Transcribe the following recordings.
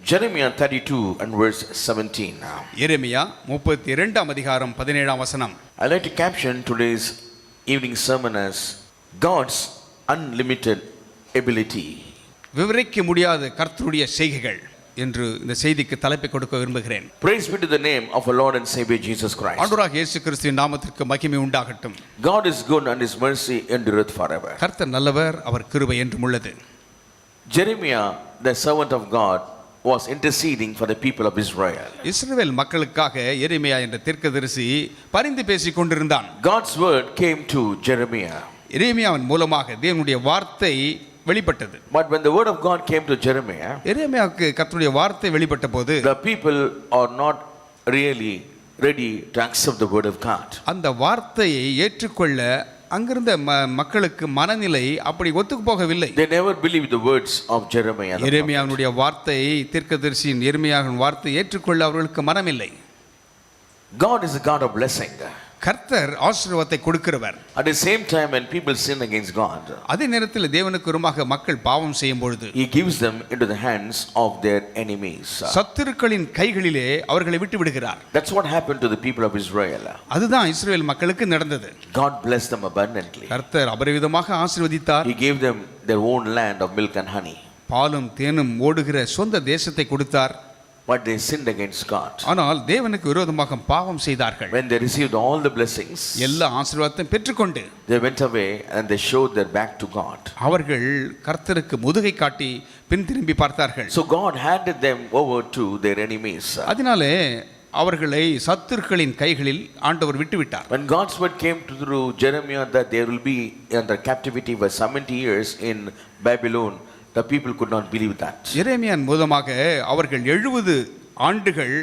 Jeremiah 32 and verse 17 now. எரேமியா 32 அதிகாரம் 17 வசனம். I like to caption today's evening sermon as God's unlimited ability. விவரிக்க முடியாத கர்த்தருடைய செய்கைகள் என்று இந்த செய்திக்கு தலைப்பை கொடுக்க விரும்புகிறேன். Praise be to the name of our Lord and Savior Jesus Christ. ஆண்டவராகிய இயேசு கிறிஸ்துவின் நாமத்திற்கு மகிமை உண்டாகட்டும். God is good and his mercy endureth forever. கர்த்தர் நல்லவர், அவர் கிருபை என்றும் உள்ளது. Jeremiah, the servant of God, was interceding for the people of Israel. இஸ்ரவேல் மக்களுக்காக எரேமியா என்ற தீர்க்கதரிசி பரிந்து பேசிக் கொண்டிருந்தான். God's word came to Jeremiah. எரேமியாவின் மூலமாக தேவனுடைய வார்த்தை வெளிப்பட்டது. But when the word of God came to Jeremiah, எரேமியாவுக்கு கர்த்தருடைய வார்த்தை வெளிப்பட்ட போது the people are not really ready to accept the word of God. அந்த வார்த்தையை ஏற்றுக்கொள்ள அங்கிருந்த மக்களுக்கு மனநிலை அப்படி ஒத்துக்கு போகவில்லை. They never believed the words of Jeremiah. எரேமியாவினுடைய வார்த்தை, தீர்க்கதரிசியின் எரேமியாவின் வார்த்தை ஏற்றுக்கொள்ள அவர்களுக்கு மனமில்லை. God is a God of blessing. கர்த்தர் ஆசீர்வாதத்தை கொடுக்கிறவர். At the same time when people sin against God, அதே நேரத்தில் தேவனுக்கு விரோதமாக மக்கள் பாவம் செய்யும் பொழுது he gives them into the hands of their enemies. சத்துருக்களின் கைகளிலே அவர்களை விட்டு விடுகிறார். That's what happened to the people of Israel. அதுதான் இஸ்ரவேல் மக்களுக்கு நடந்தது. God blessed them abundantly. கர்த்தர் அபரிவிதமாக ஆசீர்வதித்தார். He gave them their own land of milk and honey. பாலும் தேனும் ஓடுகிற சொந்த தேசத்தை கொடுத்தார். But they sinned against God. ஆனால் தேவனுக்கு விரோதமாக பாவம் செய்தார்கள். When they received all the blessings, எல்லா ஆசீர்வாதத்தையும் பெற்றுக்கொண்டு they went away and they showed their back to God. அவர்கள் கர்த்தருக்கு முதுகை காட்டி பின் திரும்பி பார்த்தார்கள். So God handed them over to their enemies. அதனாலே அவர்களை சத்துருக்களின் கைகளில் ஆண்டவர் விட்டுவிட்டார். When God's word came through Jeremiah that there will be under captivity for 70 years in Babylon, the people could not believe that. எரேமியாவின் மூலமாக அவர்கள் 70 ஆண்டுகள்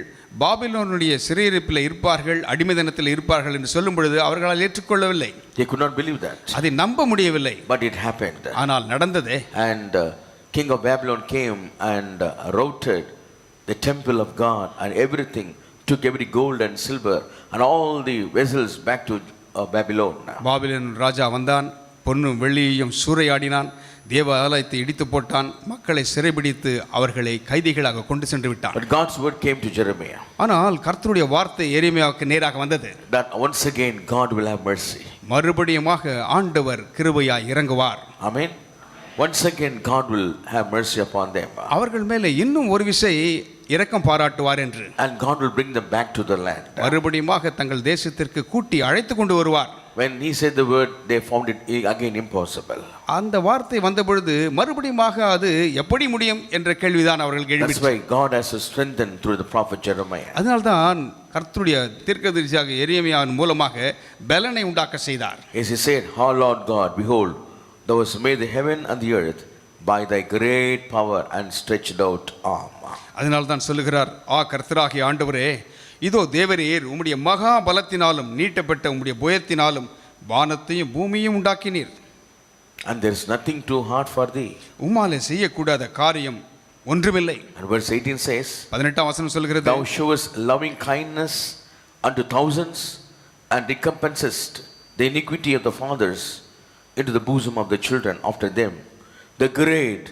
பாபிலோனுடைய சிறையிருப்பில் இருப்பார்கள், அடிமைத்தனத்தில் இருப்பார்கள் என்று சொல்லும் பொழுது அவர்களால் ஏற்றுக்கொள்ளவில்லை. They could not believe that. அதை நம்ப முடியவில்லை. But it happened. ஆனால் நடந்ததே. And king of Babylon came and routed the temple of God and everything, took every gold and silver and all the vessels back to Babylon. Babylon ராஜா வந்தான், பொன்னும் வெள்ளியையும் சூறையாடினான், தேவ ஆலயத்தை இடித்து போட்டான், மக்களை சிறைபிடித்து அவர்களை கைதிகளாக கொண்டு சென்று விட்டான். But God's word came to Jeremiah. ஆனால் கர்த்தருடைய வார்த்தை எரேமியாவுக்கு நேராக வந்தது. That once again God will have mercy. மறுபடியுமாக ஆண்டவர் கிருபையாய் இறங்குவார். Amen. Once again God will have mercy upon them. அவர்கள் மேலே இன்னும் ஒரு விசை இரக்கம் பாராட்டுவார் என்று. And God will bring them back to the land. மறுபடியுமாக தங்கள் தேசத்திற்கு கூட்டி அழைத்து கொண்டு வருவார். When he said the word, they found it again impossible. அந்த வார்த்தை வந்த பொழுது மறுபடியுமாக அது எப்படி முடியும் என்ற கேள்விதான் அவர்கள் கேள்வி. That's why God has to strengthen through the prophet Jeremiah. அதனால்தான் கர்த்தருடைய தீர்க்கதரிசியாக எரேமியாவின் மூலமாக பலனை உண்டாக்க செய்தார். As he said, "O Lord God, behold, thou hast made the heaven and the earth by thy great power and stretched out arm." அதனால்தான் சொல்லுகிறார், கர்த்தராகிய ஆண்டவரே, இதோ தேவரீர் உம்முடைய மகா பலத்தினாலும் நீட்டப்பட்ட உம்முடைய புயத்தினாலும் வானத்தையும் பூமியையும் உண்டாக்கினீர். And there is nothing too hard for thee. உம்மாலே செய்யக்கூடாத காரியம் ஒன்றுமில்லை. And verse 18 says, 18ஆம் வசனம் சொல்கிறது, thou showest loving kindness unto thousands and recompensest the iniquity of the fathers into the bosom of the children after them. The great,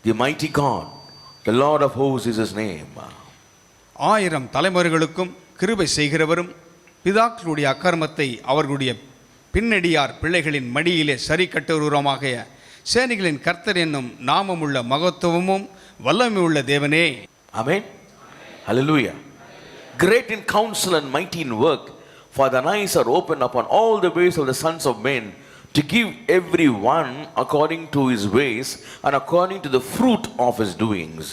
the mighty God, the Lord of hosts is his name. 1000 தலைமுறைகளுக்கும் கிருபை செய்கிறவரும் பிதாக்களுடைய அக்கிரமத்தை அவர்களுடைய பின்னடியார் பிள்ளைகளின் மடியிலே சரி கட்டுவருவருமாக சேனைகளின் கர்த்தர் என்னும் நாமமுள்ள மகத்துவமும் வல்லமை உள்ள தேவனே. Amen. Hallelujah. Great in counsel and mighty in work, for thine eyes are open upon all the ways of the sons of men, to give every one according to his ways and according to the fruit of his doings.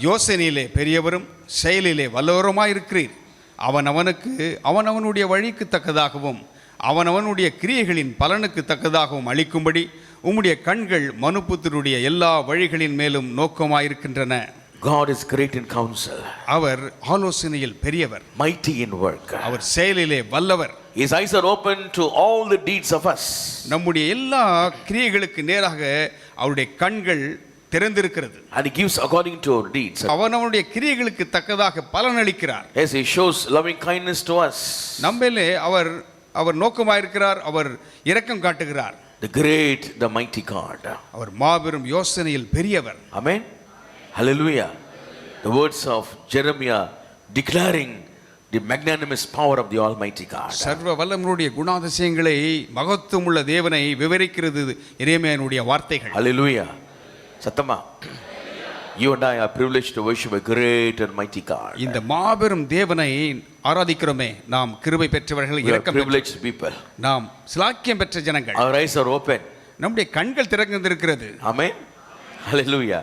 யோசனையிலே பெரியவரும் செயலிலே வல்லவருமாய் இருக்கிறீர். அவனவனுக்கு அவனவனுடைய வழிக்கு தக்கதாகவும் அவனவனுடைய கிரியைகளின் பலனுக்கு தக்கதாகவும் அளிக்கும்படி உம்முடைய கண்கள் மனுபுத்திரருடைய எல்லா வழிகளின் மேலும் நோக்கமாயிருக்கின்றன. God is great in counsel. அவர் ஆலோசனையில் பெரியவர். Mighty in work. அவர் செயலிலே வல்லவர். His eyes are open to all the deeds of us. நம்முடைய எல்லா கிரியைகளுக்கு நேராக அவருடைய கண்கள் திறந்திருக்கிறது. And he gives according to our deeds. அவனவனுடைய கிரியைகளுக்கு தக்கதாக பலன் அளிக்கிறார். Yes, he shows loving kindness to us. நம்மேலே அவர் நோக்கமாயிருக்கிறார், அவர் இரக்கம் காட்டுகிறார். The great, the mighty God. அவர் மாபெரும் யோசனையில் பெரியவர். Amen. Hallelujah. The words of Jeremiah declaring the magnanimous power of the Almighty God. சர்வ வல்லவனுடைய குணாதிசயங்களை மகத்துவமுள்ள தேவனை விவரிக்கிறது எரேமியாவினுடைய வார்த்தைகள். Hallelujah. Sattama. You and I are privileged to worship a great and mighty God. இந்த மாபெரும் தேவனை ஆராதிக்கிறோமே, நாம் கிருபை பெற்றவர்கள், We are இரக்கம் privileged people. நாம் சிலாக்கியம் பெற்ற ஜனங்கள். Our eyes are open. நம்முடைய கண்கள் திறந்திருக்கிறது. Amen. Hallelujah.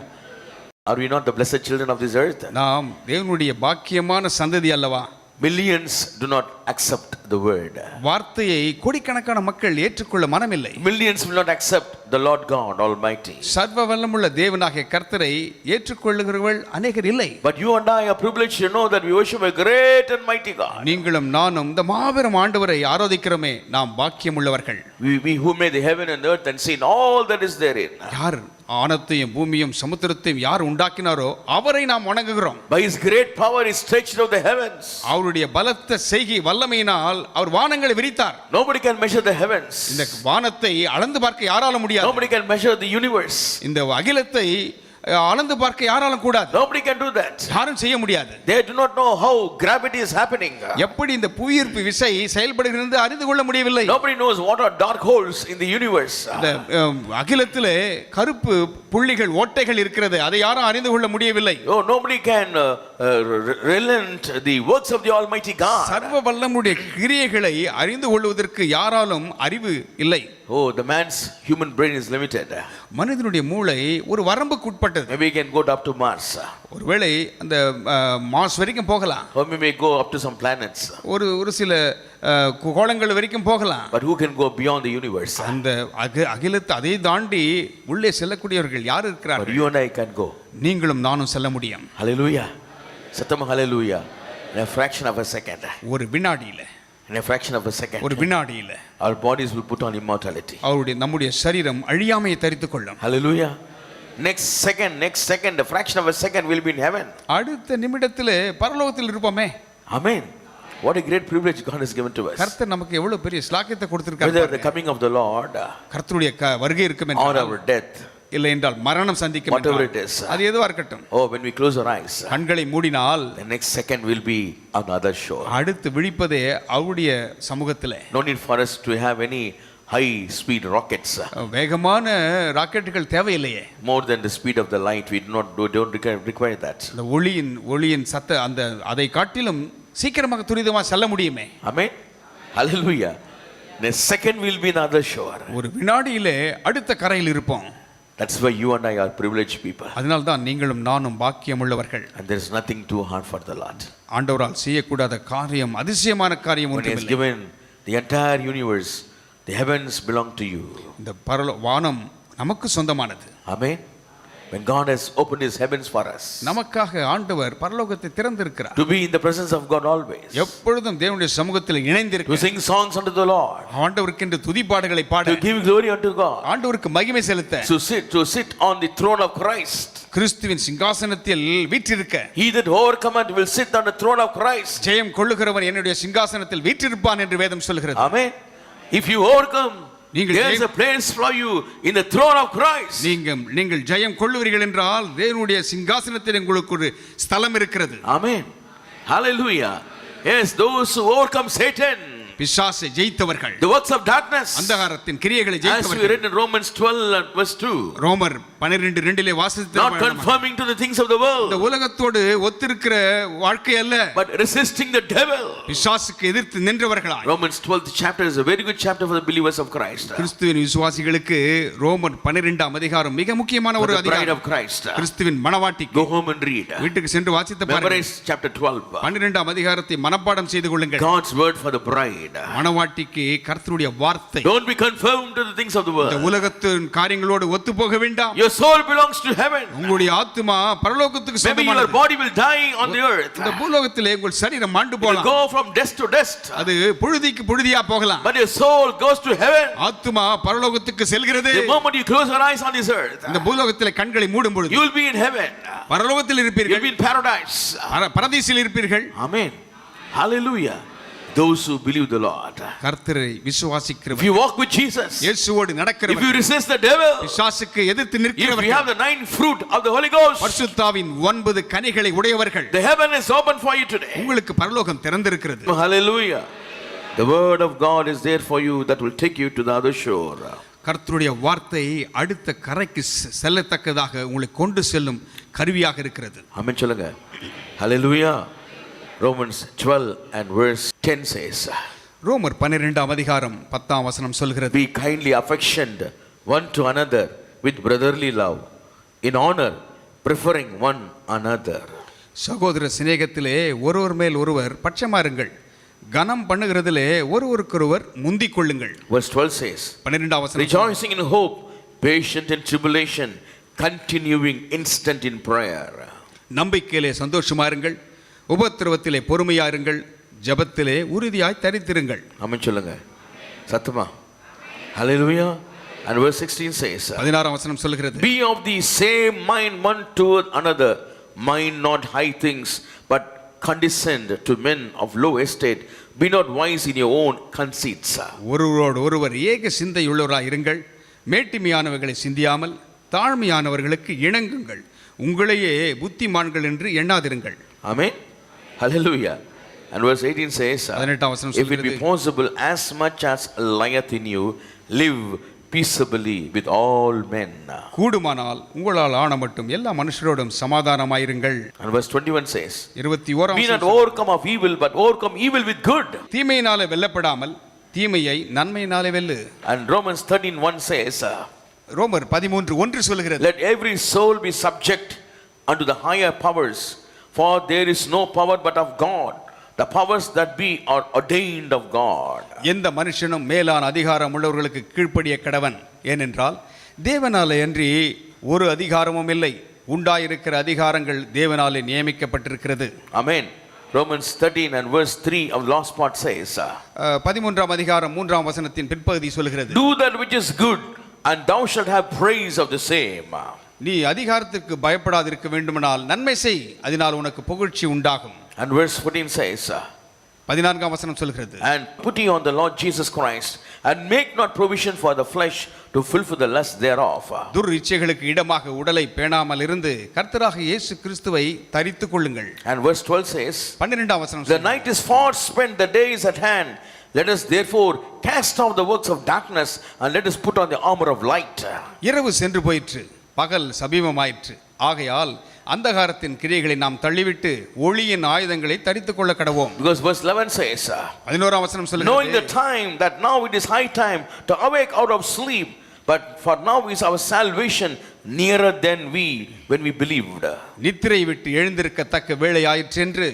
Are we not the blessed children of this earth? நாம் தேவனுடைய பாக்கியமான சந்ததி அல்லவா? Millions do not accept the word. வார்த்தையை கோடிக்கணக்கான மக்கள் ஏற்றுக்கொள்ள மனமில்லை. Millions will not accept the Lord God Almighty. சர்வ வல்லமுள்ள தேவனாகிய கர்த்தரை ஏற்றுக்கொள்ளுகிறவர்கள் அநேகர் இல்லை. But you and I are privileged to know that we worship a great and mighty God. நீங்களும் நானும் இந்த மாபெரும் ஆண்டவரை ஆராதிக்கிறோமே, நாம் பாக்கியம் உள்ளவர்கள். We who made the heaven and earth and seen all that is therein. யார் ஆனத்தையும் பூமியும் சமுத்திரத்தையும் யார் உண்டாக்கினாரோ அவரை நாம் வணங்குகிறோம். By his great power he stretched out the heavens. அவருடைய பலத்த செய்கை வல்லமையினால் அவர் வானங்களை விரித்தார். Nobody can measure the heavens. இந்த வானத்தை அளந்து பார்க்க யாராலும் முடியாது. Nobody can measure the universe. இந்த அகிலத்தை அளந்து பார்க்க யாராலும் கூடாது. Nobody can do that. யாரும் செய்ய முடியாது. They do not know how gravity is happening. எப்படி இந்த புவியீர்ப்பு விசை செயல்படுகிறது அறிந்து கொள்ள முடியவில்லை. Nobody knows what are dark holes in the universe. இந்த அகிலத்திலே கருப்பு புள்ளிகள் ஓட்டைகள் இருக்கிறது, அதை யாரும் அறிந்து கொள்ள முடியவில்லை. Oh, nobody can relent the works of the Almighty God. சர்வ வல்லமுடைய கிரியைகளை அறிந்து கொள்வதற்கு யாராலும் அறிவு இல்லை. Oh, the man's human brain is limited. மனிதனுடைய மூளை ஒரு வரம்புக்குட்பட்டது. Maybe he can go up to Mars. ஒருவேளை அந்த மார்ஸ் வரைக்கும் போகலாம். Or maybe go up to some planets. ஒரு சில கோளங்கள் வரைக்கும் போகலாம். But who can go beyond the universe? அந்த அகிலத்தை அதை தாண்டி உள்ளே செல்லக்கூடியவர்கள் யார் But இருக்கிறார்கள்? you and I can go. நீங்களும் நானும் செல்ல முடியும். Hallelujah. Sattama hallelujah. In a fraction of a second. ஒரு வினாடியில, In a fraction of a second. ஒரு வினாடியில Our bodies will put on immortality. நம்முடைய சரீரம் அழியாமையை தரித்துக் கொள்ளும். Hallelujah. Next second, a fraction of a second will be in heaven. அடுத்த நிமிடத்திலே பரலோகத்தில் இருப்போமே. Amen. What a great privilege God has given to us. கர்த்தர் நமக்கு எவ்வளவு பெரிய ஸ்லாக்கியத்தை கொடுத்திருக்கார். Whether the coming of the Lord கர்த்தருடைய வருகை இருக்கும் or என்றால், our death, இல்லை என்றால் மரணம் சந்திக்கும் whatever என்றால், it is. அது எதுவா இருக்கட்டும், Oh, when we close our eyes, கண்களை மூடினால் the next second will be on the other shore. அடுத்து விழிப்பதே அவருடைய சமூகத்திலே. No need for us to have any high speed rockets. வேகமான ராக்கெட்டுகள் தேவையில்லையே. More than the speed of the light, we don't require that. அந்த ஒளியின் சத்த அதை காட்டிலும் சீக்கிரமாக துரிதமாக செல்ல முடியுமே. Amen. Hallelujah. In a second we'll be in the other shore. ஒரு வினாடியிலே அடுத்த கரையில் இருப்போம். That's why you and I are privileged people. அதனால தான் நீங்களும் நானும் பாக்கியம் உள்ளவர்கள். And there is nothing too hard for the Lord. ஆண்டவரால் செய்யக்கூடாத காரியம், அதிசயமான காரியம் When he has ஒன்றுமில்லை. given the entire universe, the heavens belong to you. இந்த வானம் நமக்கு சொந்தமானது. Amen. When God has opened his heavens for us, நமக்காக ஆண்டவர் பரலோகத்தை திறந்திருக்கிறார். to be in the presence of God always, எப்பொழுதும் தேவனுடைய சமூகத்தில் to இணைந்திருக்கிறார். sing songs unto the Lord, ஆண்டவருக்கென்று துதிப்பாடுகளை பாட, to give glory unto God, ஆண்டவருக்கு மகிமை செலுத்த, to sit on the throne of Christ. கிறிஸ்துவின் சிங்காசனத்தில் வீற்றிருக்க. He that overcometh will sit on the throne of Christ. ஜெயம் கொள்ளுகிறவன் என்னுடைய சிங்காசனத்தில் வீற்றிருப்பான் என்று வேதம் சொல்கிறது. Amen. If you overcome, there is a place for you in the throne of Christ. நீங்கள் ஜெயம் கொள்ளுவீர்கள் என்றால் தேவனுடைய சிங்காசனத்தில் உங்களுக்கு ஒரு ஸ்தலம் இருக்கிறது. Amen. Hallelujah. Yes, those who overcome Satan, பிசாசை ஜெயித்தவர்கள், the works of darkness, அந்தகாரத்தின் கிரியைகளை as we ஜெயித்தவர்கள். read in Romans 12 and verse 2, ரோமர் 12:2 வாசித்தோம். not conforming to the things of the இந்த world, உலகத்தோடு ஒத்திருக்கிற வாழ்க்கை அல்ல, but resisting the devil. பிசாசுக்கு எதிர்த்து நின்றவர்களாய். Romans 12th chapter is a very good chapter for the believers of Christ. கிறிஸ்துவின் விசுவாசிகளுக்கு ரோமர் 12ஆம் அதிகாரம் மிக முக்கியமான For ஒரு the bride அதிகாரம். of Christ. கிறிஸ்துவின் மணவாட்டிக்கு. Go home and read. வீட்டுக்கு சென்று வாசித்து பாருங்கள். Memorize chapter 12. 12ஆம் அதிகாரத்தை மனப்பாடம் செய்து கொள்ளுங்கள். God's word for the bride. மணவாட்டிக்கு கர்த்தருடைய வார்த்தை. Don't be conformed to the things of the இந்த world. உலகத்தின் காரியங்களோடு ஒத்து போக வேண்டாம். Your soul belongs to heaven. உங்களுடைய ஆத்துமா பரலோகத்துக்கு Maybe your சொந்தமானது. body will die on the earth. இந்த பூலோகத்திலே உங்கள் சரீரம் மாண்டு It will போகலாம். go from dust to dust. அது புழுதிக்கு புழுதியா போகலாம். But your soul goes to heaven. ஆத்துமா பரலோகத்துக்கு செல்கிறது. The moment you close your eyes on this earth, இந்த பூலோகத்திலே கண்களை மூடும் பொழுது you will be in heaven. பரலோகத்தில் You will இருப்பீர்கள். be in paradise. பரதீசில் இருப்பீர்கள். Amen. Hallelujah. Those who believe the Lord. கர்த்தரை If விசுவாசிக்கிறவர், you walk with Jesus, இயேசுவோடு if you நடக்கிறவர், resist the devil, பிசாசுக்கு எதிர்த்து if you நிற்கிறவர்கள், have the 9 fruit of the Holy Ghost, பரிசுத்தாவின் 9 கனிகளை உடையவர்கள், the heaven is open for you today. உங்களுக்கு பரலோகம் திறந்திருக்கிறது. Hallelujah. The word of God is there for you that will take you to the other shore. கர்த்தருடைய வார்த்தை அடுத்த கரைக்கு செல்லத்தக்கதாக உங்களை கொண்டு செல்லும் கருவியாக இருக்கிறது. Amen சொல்லுங்க. Hallelujah. Romans 12 and verse 10 says, ரோமர் 12ஆம் அதிகாரம் 10ஆம் வசனம் சொல்கிறது, be kindly affectioned one to another with brotherly love, in honor, preferring one another. சகோதர சிநேகத்திலே ஒருவர் மேல் ஒருவர் பட்சமாருங்கள், கனம் பண்ணுகிறதிலே ஒருவருக்கொருவர் முந்திக் கொள்ளுங்கள். Verse 12 says, 12ஆம் வசனம், rejoicing in hope, patient in tribulation, continuing instant in prayer. நம்பிக்கையிலே சந்தோஷமாருங்கள், உபத்திரவத்திலே பொறுமையாருங்கள், ஜெபத்திலே உறுதியாய் தரித்திருங்கள். Amen சொல்லுங்க. சத்தமா. Hallelujah. And verse 16 says, 16ஆம் வசனம் சொல்கிறது, be of the same mind one toward another, mind not high things, but condescend to men of low estate, be not wise in your own conceits. ஒருவரோடு ஒருவர் ஏக சிந்தையுள்ளவராய் இருங்கள், மேட்டிமையானவர்களை சிந்தியாமல் தாழ்மையானவர்களுக்கு இணங்குங்கள், உங்களையே புத்திமான்கள் என்று எண்ணாதிருங்கள். Amen. Hallelujah. And verse 18 says, 18ஆம் வசனம் if it be சொல்கிறது, possible, as much as lieth in you, live peaceably with all men. கூடுமானால் உங்களால் ஆன மட்டும் எல்லா மனுஷரோடும் சமாதானமாயிருங்கள். And verse 21 says, 21ஆம் be not வசனம், overcome of evil, but overcome evil with good. தீமையினாலே வெல்லப்படாமல் தீமையை நன்மையினாலே வெல்லு. And Romans 13:1 says, ரோமர் 13:1 சொல்கிறது, let every soul be subject unto the higher powers, for there is no power but of God. The powers that be are ordained of God. எந்த மனுஷனும் மேலான அதிகாரம் உள்ளவர்களுக்கு கீழ்ப்படிய கடவன், ஏனென்றால் தேவனாலே அன்றி ஒரு அதிகாரமும் இல்லை, உண்டாயிருக்கிற அதிகாரங்கள் தேவனாலே நியமிக்கப்பட்டிருக்கிறது. Amen. Romans 13 and verse 3 of the last part says, 13ஆம் அதிகாரம் 3ஆம் வசனத்தின் பிற்பகுதி சொல்கிறது, do that which is good, and thou shalt have praise of the same. நீ அதிகாரத்திற்கு பயப்படாதிருக்க வேண்டுமானால் நன்மை செய், அதனால் உனக்கு புகழ்ச்சி உண்டாகும். And verse 14 says, 14ஆம் வசனம் சொல்கிறது, and put ye on the Lord Jesus Christ, and make not provision for the flesh to fulfill the lust thereof. துர் இச்சைகளுக்கு இடமாக உடலை பேணாமல் இருந்து கர்த்தராக இயேசு கிறிஸ்துவை தரித்துக் கொள்ளுங்கள். And verse 12 says, 12ஆம் வசனம் the night is far spent, the day is at hand. Let us therefore cast off the works of darkness, and let us put on the armor of light. இரவு சென்று போயிற்று, பகல் சமீபமாயிற்று, ஆகையால் அந்தகாரத்தின் கிரியைகளை நாம் தள்ளிவிட்டு ஒளியின் ஆயுதங்களை தரித்துக் கொள்ள கடவோம். Because verse 11 says, 11ஆம் வசனம் knowing the சொல்கிறது, time that now it is high time to awake out of sleep, but for now is our salvation nearer than we when we believed. நித்திரை விட்டு எழுந்திருக்கத்தக்க வேளை ஆயிற்றென்று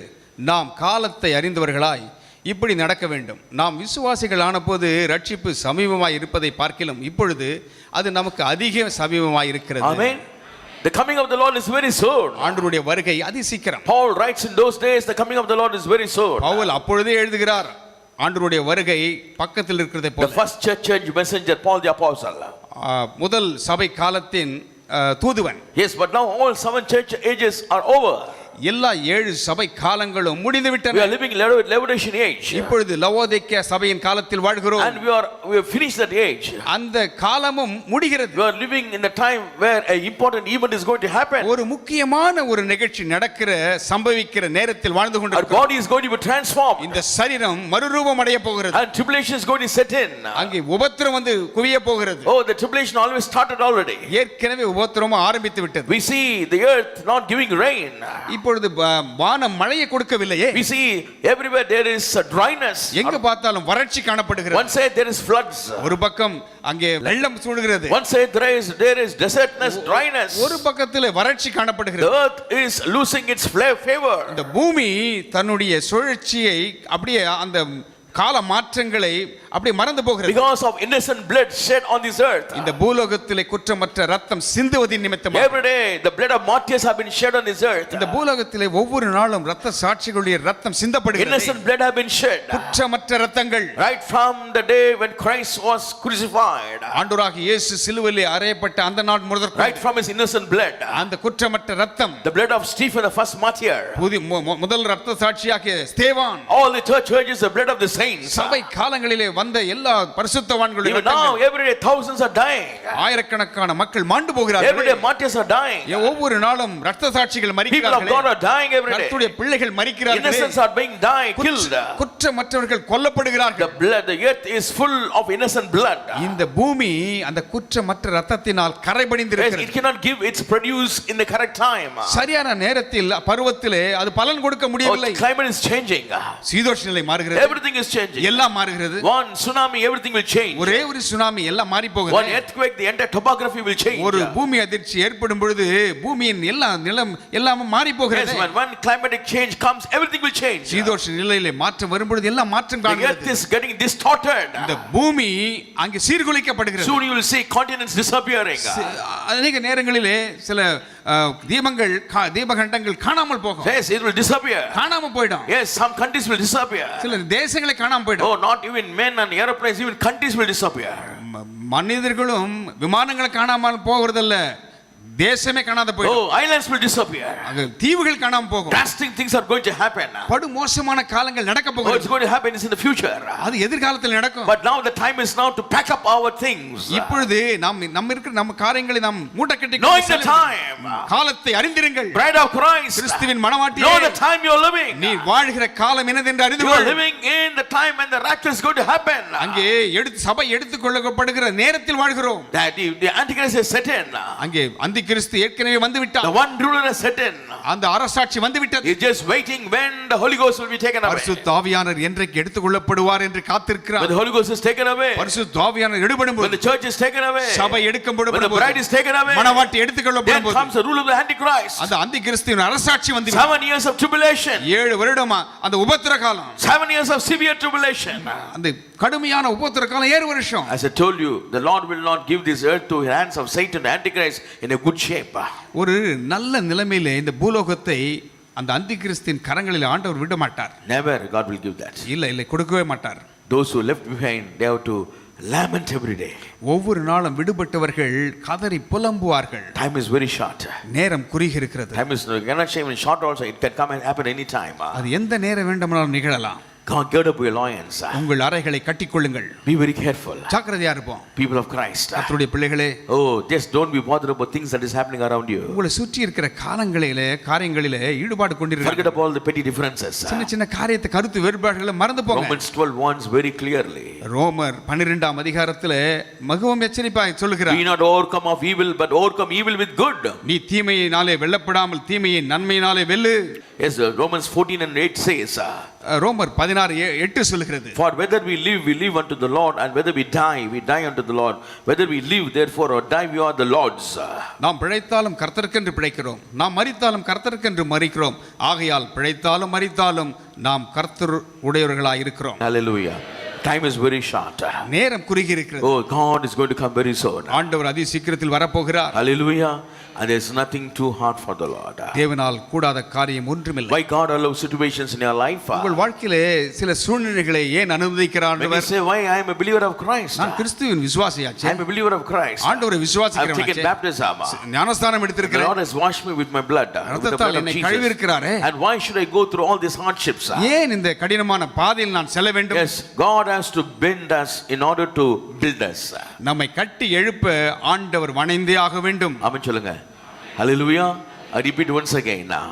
நாம் காலத்தை அறிந்தவர்களாய் இப்படி நடக்க வேண்டும். நாம் விசுவாசிகள் ஆனபோது ரட்சிப்பு சமீபமாய் இருப்பதை பார்க்கிலும் இப்பொழுது அது நமக்கு அதிக சமீபமாய் இருக்கிறது. Amen. The coming of the Lord is very soon. ஆண்டவருடைய வருகை அதி சீக்கிரம். Paul writes in those days, the coming of the Lord is very soon. Pavul அப்பொழுதே எழுதுகிறார், ஆண்டவருடைய வருகை பக்கத்தில் இருக்கிறதை The போல. first church messenger, Paul the apostle. முதல் சபை காலத்தின் தூதுவன். Yes, but now all 7 church ages are over. எல்லா 7 சபை காலங்களும் முடிந்து We விட்டன. are living Laodicean age. இப்பொழுது லவோதிக்கேயா சபையின் காலத்தில் வாழ்கிறோம். And we have finished that age. அந்த காலமும் முடிகிறது. We are living in a time where an important event is going to happen. ஒரு முக்கியமான ஒரு நிகழ்ச்சி நடக்கிற சம்பவிக்கிற நேரத்தில் வாழ்ந்து Our கொண்டிருக்கிறோம். body is going to be transformed. இந்த சரீரம் மறுரூபம் அடைய போகிறது. And tribulation is going to set in. அங்கே உபத்திரம் வந்து குவிய போகிறது. Oh, the tribulation always started already. ஏற்கனவே உபத்திரம் ஆரம்பித்து விட்டது. We see the earth not giving rain. இப்பொழுது வானம் மழையை கொடுக்கவில்லையே. We see everywhere there is a dryness. எங்க பார்த்தாலும் வறட்சி காணப்படுகிறது. One side there is floods. ஒரு பக்கம் அங்கே வெள்ளம் சூழ்கிறது. One side there is desertness, dryness. ஒரு பக்கத்தில் வறட்சி The காணப்படுகிறது. earth is losing its favor. இந்த பூமி தன்னுடைய சுழற்சியை அப்படியே அந்த கால மாற்றங்களை அப்படி மறந்து போகிறது. Because of innocent blood shed on this earth. இந்த பூலோகத்திலே குற்றமற்ற ரத்தம் சிந்துவதின் நிமித்தமாக Every day the blood of martyrs have been shed on this earth. இந்த பூலோகத்திலே ஒவ்வொரு நாளும் ரத்த சாட்சிகளுடைய ரத்தம் சிந்தப்படுகிறது. Innocent blood have been shed. குற்றமற்ற ரத்தங்கள் Right from the day when Christ was crucified. ஆண்டவராகிய இயேசு சிலுவையிலே அறையப்பட்ட அந்த நாள் முதல் Right from his innocent blood. அந்த குற்றமற்ற ரத்தம், The blood of Stephen, the first martyr. முதல் ரத்த சாட்சியாகிய ஸ்தேவான், All the church churches, the blood of the saints. சபை காலங்களிலே வந்த எல்லா பரிசுத்தவான்களுடைய Even now, every day thousands are dying. ஆயிரக்கணக்கான மக்கள் மாண்டு Every போகிறார்கள். day martyrs are dying. ஒவ்வொரு நாளும் ரத்த சாட்சிகள் People of மரிக்கிறார்கள். God are dying every day. கர்த்தருடைய பிள்ளைகள் மரிக்கிறார்கள். Innocents are being killed. குற்றமற்றவர்கள் கொல்லப்படுகிறார்கள். The blood, the earth is full of innocent blood. இந்த பூமி அந்த குற்றமற்ற ரத்தத்தினால் Yes, கரைபடிந்திருக்கிறது. it cannot give its produce in the correct time. சரியான நேரத்தில் பருவத்திலே அது பலன் கொடுக்க Oh, முடியவில்லை. the climate is changing. சீதோஷ நிலை மாறுகிறது. Everything is changing. எல்லாம் மாறுகிறது. One tsunami, everything will change. ஒரே ஒரு சுனாமி எல்லாம் மாறி One போகுது. earthquake, the entire topography will change. ஒரு பூமி அதிர்ச்சி ஏற்படும் பொழுது பூமியின் எல்லா நிலம் எல்லாம் மாறி Yes, போகிறது. when one climatic change comes, everything will change. சீதோஷ நிலையிலே மாற்றம் வரும் பொழுது எல்லாம் மாற்றம் The earth காண்கிறது. is getting distorted. இந்த பூமி அங்கே சீர்குலைக்கப்படுகிறது. Soon you will see continents disappearing. அநேக நேரங்களிலே சில தீபகண்டங்கள் காணாமல் போகும். Yes, it will disappear. காணாம போய்டும். Yes, some countries will disappear. சில தேசங்களே காணாம போய்டும். Oh, not even men and airplanes, even countries will disappear. மனிதர்களும் விமானங்களை காணாமல் போகிறதில்ல, தேசமே காணாத போய்டும். Oh, islands will disappear. அங்க தீவுகள் காணாம போகும். Drastic things are going to happen. படு மோசமான காலங்கள் நடக்க Oh, it's போகிறது. going to happen in the future. அது எதிர்காலத்தில் நடக்கும். But now the time is now to pack up our things. இப்பொழுது நம்ம காரியங்களை நாம் மூட்டை கட்டி Knowing the time. காலத்தை அறிந்திருங்கள். Bride of Christ. கிறிஸ்துவின் மணவாட்டியே, Know the time you are living. நீ வாழ்கிற காலம் என்னதென்று அறிந்து You are கொள். living in the time when the rapture is going to happen. அங்கே சபை எடுத்துக்கொள்ளப்படுகிற நேரத்தில் வாழ்கிறோம். That the Antichrist has set in. அங்கே அந்தி கிறிஸ்து ஏற்கனவே வந்து விட்டார். The one ruler has set in. அந்த அரசாட்சி வந்து விட்டது. He's just waiting when the Holy Ghost will be taken away. பரிசுத்த ஆவியானவர் என்றைக்கு எடுத்துக்கொள்ளப்படுவார் என்று காத்திருக்கிறார். When the Holy Ghost is taken away. பரிசுத்த ஆவியானவர் எடுபடும் When the church is taken away. சபை எடுக்கப்படும் When the bride is taken away. மணவாட்டி எடுத்துக்கொள்ளப்படும் Then comes the rule of the Antichrist. அந்த அந்தி கிறிஸ்துவின் அரசாட்சி வந்து விட்டது. 7 years of tribulation. 7 வருடமா அந்த உபத்திர காலம். 7 years of severe tribulation. அந்த கடுமையான உபத்திர காலம் 7 வருஷம். As I told you, the Lord will not give this earth to the hands of Satan, the Antichrist, in a good shape. ஒரு நல்ல நிலைமையிலே இந்த பூலோகத்தை அந்த அந்தி கிறிஸ்துவின் கரங்களில் ஆண்டவர் விட மாட்டார். Never God will give that. இல்லை கொடுக்கவே மாட்டார். Those who left behind, they have to lament every day. ஒவ்வொரு நாளும் விடுபட்டவர்கள் கதறி புலம்புவார்கள். Time is very short. நேரம் குறுகி இருக்கிறது. Time is cannot say even short also. It can come and happen any time. அது எந்த நேரம் வேண்டுமானாலும் நிகழலாம். God, gird up your loins. உங்கள் அறைகளை கட்டிக்கொள்ளுங்கள். Be very careful. ஜாக்கிரதையா இருப்போம். People of Christ. கர்த்தருடைய பிள்ளைகளே, Oh, just don't be bothered about things that is happening around you. உங்களை சுற்றி இருக்கிற காரியங்களிலே ஈடுபாடு Forget கொண்டிருக்க about all the petty differences. சின்ன காரியத்தை கருத்து வேறுபாடுகளை மறந்து போங்க. Romans 12 warns very clearly. ரோமர் 12ஆம் அதிகாரத்திலே மிகவும் எச்சரிப்பாய் சொல்லுகிறார். Be not overcome of evil, but overcome evil with good. நீ தீமையினாலே வெல்லப்படாமல் தீமையை நன்மையினாலே வெல்லு. Yes, Romans 14:8 says. ரோமர் 16:8 சொல்லுகிறது. For whether we live unto the Lord, and whether we die unto the Lord. Whether we live therefore or die, we are the Lord's. நாம் பிழைத்தாலும் கர்த்தருக்கென்று பிழைக்கிறோம், நாம் மரித்தாலும் கர்த்தருக்கென்று மரிக்கிறோம். ஆகையால் பிழைத்தாலும் மரித்தாலும் நாம் கர்த்தர் உடையவர்களாய் இருக்கிறோம். Hallelujah. Time is very short. நேரம் குறுகி இருக்கிறது. Oh, God is going to come very soon. ஆண்டவர் அதி சீக்கிரத்தில் வரப்போகிறார். Hallelujah. And there is nothing too hard for the Lord. தேவனால் கூடாத காரியம் ஒன்றுமில்லை. Why God allows situations in your life? உங்கள் வாழ்க்கையிலே சில சூழ்நிலைகளை ஏன் அனுமதிக்கிறார் When you ஆண்டவர்? say, why I am a believer of Christ? நான் கிறிஸ்துவின் விசுவாசியாச்சே. I am a believer of Christ. ஆண்டவரை I have விசுவாசிக்கிறவனாச்சே. taken baptism. ஞானஸ்தானம் The எடுத்திருக்கிறேன். Lord has washed me with my blood. With the ரத்தத்தால் blood of என்னை Jesus. கழுவி இருக்கிறாரே. And why should I go through all these hardships? ஏன் இந்த கடினமான பாதையில் நான் செல்ல வேண்டும்? Yes, God has to bend us in order to build us. நம்மை கட்டி எழுப்ப ஆண்டவர் வணைந்தே ஆக வேண்டும். ஆமென் சொல்லுங்க. Hallelujah. I repeat once again now.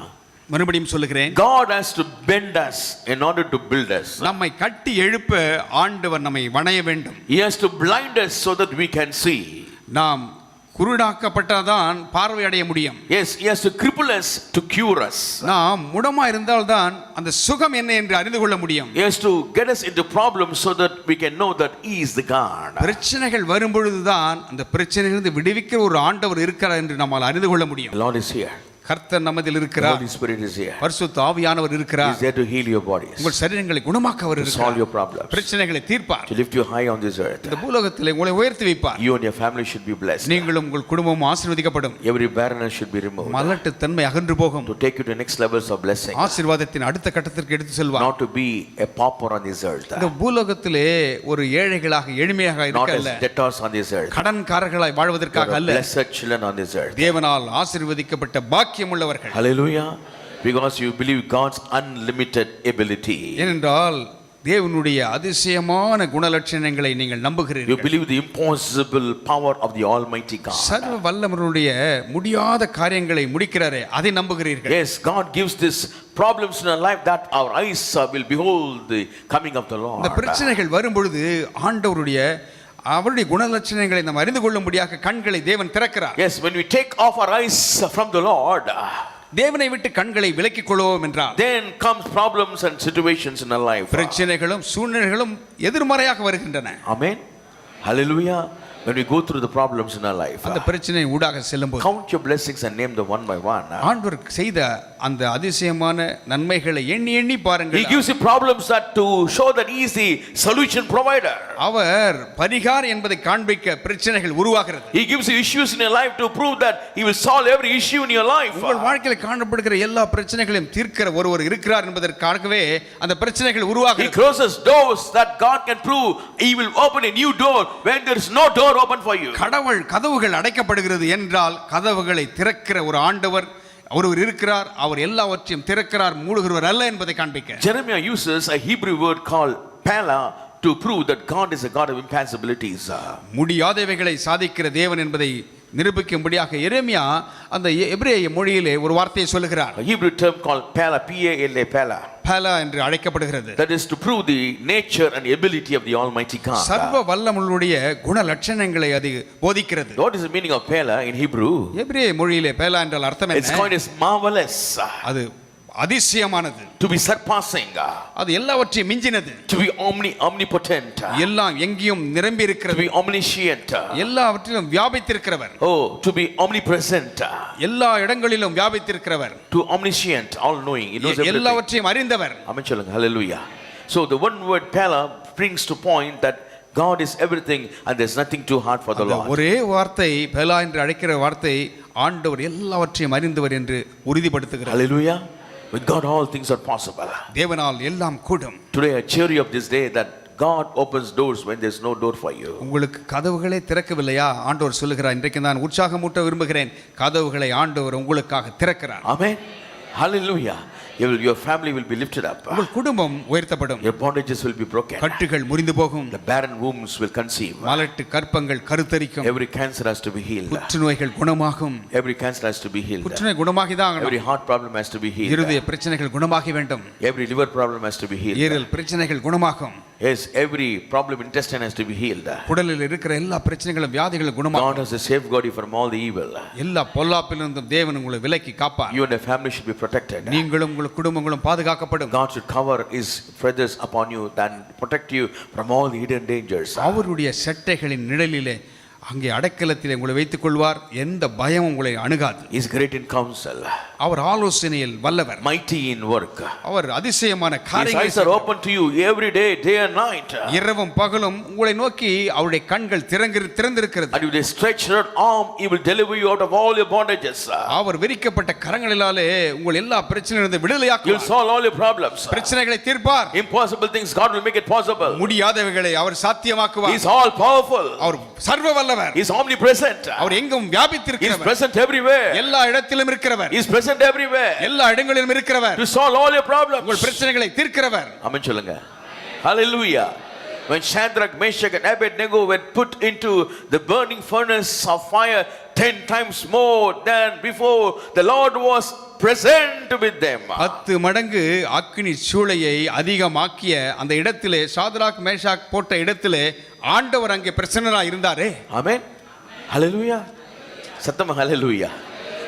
மறுபடியும் சொல்லுகிறேன். God has to bend us in order to build us. நம்மை கட்டி எழுப்ப ஆண்டவர் நம்மை வணைய வேண்டும். He has to blind us so that we can see. நாம் குருடாக்கப்பட்டாதான் பார்வை அடைய முடியும். Yes, he has to cripple us to cure us. நாம் முடமா இருந்தால்தான் அந்த சுகம் என்ன என்று அறிந்து கொள்ள முடியும். He has to get us into problems so that we can know that he is the God. பிரச்சனைகள் வரும் பொழுதுதான் அந்த பிரச்சனையிலிருந்து விடுவிக்கிற ஒரு ஆண்டவர் இருக்கிறார் என்று நம்மால் அறிந்து கொள்ள முடியும். The Lord is here. கர்த்தர் நம்மதில் The இருக்கிறார். Holy Spirit is here. பரிசுத்த ஆவியானவர் He இருக்கிறார். is there to heal your bodies, உங்கள் சரீரங்களை குணமாக்க அவர் to solve இருக்கிறார். your problems, பிரச்சனைகளை தீர்ப்பார். to lift you high on this earth. இந்த பூலோகத்திலே உங்களை உயர்த்தி வைப்பார். You and your family should be blessed. நீங்களும் உங்கள் குடும்பமும் ஆசீர்வதிக்கப்படும். Every barrenness should be removed, மலட்டு தன்மை அகன்று போகும். to take you to next levels of blessing, ஆசீர்வாதத்தின் அடுத்த கட்டத்திற்கு எடுத்து செல்வார். not to be a pauper on this earth, இந்த பூலோகத்திலே ஒரு ஏழைகளாக எளிமையாக not இருக்கல்ல, as debtors on this earth. கடன்காரர்களாய் You வாழ்வதற்காக are அல்ல, blessed children on this earth. தேவனால் ஆசீர்வதிக்கப்பட்ட பாக்கியம் உள்ளவர்கள். Hallelujah. Because you believe God's unlimited ability. ஏனென்றால் தேவனுடைய அதிசயமான குணலட்சணங்களை நீங்கள் You நம்புகிறீர்கள். believe the impossible power of the Almighty God. சர்வ வல்லவருடைய முடியாத காரியங்களை முடிக்கிறாரே, அதை நம்புகிறீர்கள். Yes, God gives this problems in our life that our eyes will behold the coming of the இந்த Lord. பிரச்சனைகள் வரும் பொழுது அவருடைய குணலட்சணங்களை நாம் அறிந்து கொள்ளும்படியாக கண்களை தேவன் திறக்கிறார். Yes, when we take off our eyes from the Lord, தேவனை விட்டு கண்களை விலக்கிக் கொள்வோம் என்றால் then comes problems and situations in our life. பிரச்சனைகளும் சூழ்நிலைகளும் எதிர்மறையாக வருகின்றன. Amen. Hallelujah. When we go through the problems in our life, அந்த பிரச்சனை ஊடாக செல்லும்போது count your blessings and name them one by one. ஆண்டவர் செய்த அந்த அதிசயமான நன்மைகளை எண்ணி எண்ணி He பாருங்கள். gives you problems that to show that He is the solution provider. அவர் பரிகாரம் என்பதை காண்பிக்க பிரச்சனைகள் உருவாகிறது. He gives you issues in your life to prove that He will solve every issue in your life. உங்கள் வாழ்க்கையில் காணப்படுகிற எல்லா பிரச்சனைகளையும் தீர்க்கிற ஒருவர் இருக்கிறார் என்பதற்காகவே அந்த பிரச்சனைகள் He உருவாகிறது. closes doors that God can prove. He will open a new door when there is no door open for you. கடவுள் கதவுகள் அடைக்கப்படுகிறது என்றால் கதவுகளை திறக்கிற ஒரு ஆண்டவர் ஒருவர் இருக்கிறார். அவர் எல்லாவற்றையும் திறக்கிறார், மூடுகிறவர் அல்ல என்பதை காண்பிக்க Jeremiah uses a Hebrew word called pala to prove that God is a God of impossibilities. முடியாதவைகளை சாதிக்கிற தேவன் என்பதை நிரூபிக்கும்படியாக எரேமியா அந்த எபிரேய மொழியிலே ஒரு வார்த்தையை சொல்லுகிறார். A Hebrew term called pala, P-A-L-A, pala. பலா என்று அழைக்கப்படுகிறது. That is to prove the nature and ability of the Almighty God. சர்வ வல்லமுடைய குண லட்சணங்களை அது போதிக்கிறது. What is the meaning of pala in Hebrew? எபிரேய மொழியிலே பலா என்றால் அர்த்தம் It's என்ன? coined as marvelous, அது அதிசயமானது, to be surpassing, அது எல்லாவற்றையும் மிஞ்சினது, to be omnipotent, எல்லாம் எங்கேயும் நிரம்பி to இருக்கிறது, be omniscient, எல்லாவற்றிலும் வியாபித்திருக்கிறவர், oh, to be omnipresent, எல்லா இடங்களிலும் வியாபித்திருக்கிறவர், to omniscient, all knowing, He knows everything. எல்லாவற்றையும் அறிந்தவர். Amen, சொல்லுங்க. Hallelujah. So the one word pala brings to point that God is everything and there's nothing too hard for the அந்த Lord. ஒரே வார்த்தை பலா என்று அழைக்கிற வார்த்தை ஆண்டவர் எல்லாவற்றையும் அறிந்தவர் என்று உறுதிப்படுத்துகிறார். Hallelujah. With God all things are possible. தேவனால் எல்லாம் கூடும். Today I cheer you up this day that God opens doors when there's no door for you. உங்களுக்கு கதவுகளே திறக்கவில்லையா? ஆண்டவர் சொல்லுகிறார், இன்றைக்கு நான் உற்சாகமூட்ட விரும்புகிறேன், கதவுகளை ஆண்டவர் உங்களுக்காக திறக்கிறார். Amen. Hallelujah. Your family will be lifted up. உங்கள் குடும்பம் உயர்த்தப்படும். Your bondages will be broken. கட்டுகள் முறிந்து போகும். The barren wombs will conceive. மலட்டு கற்பங்கள் கருத்தரிக்கும். Every cancer has to be healed. புற்றுநோய்கள் குணமாகும். Every cancer has to be healed. புற்றுநோய் குணமாகி தான் Every heart problem has to be healed. இருதய பிரச்சனைகள் குணமாகி வேண்டும். Every liver problem has to be healed. ஈரல் பிரச்சனைகள் குணமாகும். Yes, every problem intestine has to be healed. குடலில் இருக்கிற எல்லா பிரச்சனைகளும் வியாதிகளும் God குணமாகும். has to safeguard you from all the evil. எல்லா பொல்லாப்பிலிருந்தும் தேவன் உங்களை விலக்கி காப்பார். You and your family should be protected. நீங்களும் உங்கள் குடும்பங்களும் பாதுகாக்கப்படும். God should cover His feathers upon you and protect you from all the hidden dangers. அவருடைய சட்டைகளின் நிழலிலே அங்கே அடைக்கலத்திலே உங்களை வைத்துக் கொள்வார். எந்த பயமும் உங்களை அணுகாது. He is great in counsel, அவர் ஆலோசனையில் வல்லவர், mighty in work. அவர் அதிசயமான His காரியங்களை eyes are open to you every day, day and night. இரவும் பகலும் உங்களை நோக்கி அவருடைய கண்கள் திறந்திருக்கிறது. And with a stretched out arm, He will deliver you out of all your bondages. அவர் விரிக்கப்பட்ட கரங்களினாலே உங்கள் எல்லா பிரச்சனைகளிலிருந்து He will விடுதலையாக்குவார். solve all your problems. பிரச்சனைகளை தீர்ப்பார். Impossible things, God will make it possible. முடியாதவைகளை our He சாத்தியமாக்குவார். is all powerful. அவர் சர்வ வல்லவர். He is omnipresent. அவர் எங்கும் He is வியாபித்திருக்கிறவர். present everywhere. எல்லா இடத்திலும் இருக்கிறவர். He is present everywhere எல்லா இடங்களிலும் இருக்கிறவர். to solve all your problems. உங்கள் பிரச்சனைகளை தீர்க்கிறவர். Amen சொல்லுங்க. Hallelujah. When Shadrach, Meshach and Abednego were put into the burning furnace of fire 10 times more than before, the Lord was present with them. 10 மடங்கு அக்கினி சூளையை அதிகமாக்கிய அந்த இடத்திலே சாத்ராக் மேஷாக் போட்ட இடத்திலே ஆண்டவர் அங்கே பிரசன்னராய் இருந்தாரே. Amen. Hallelujah. Sattama hallelujah.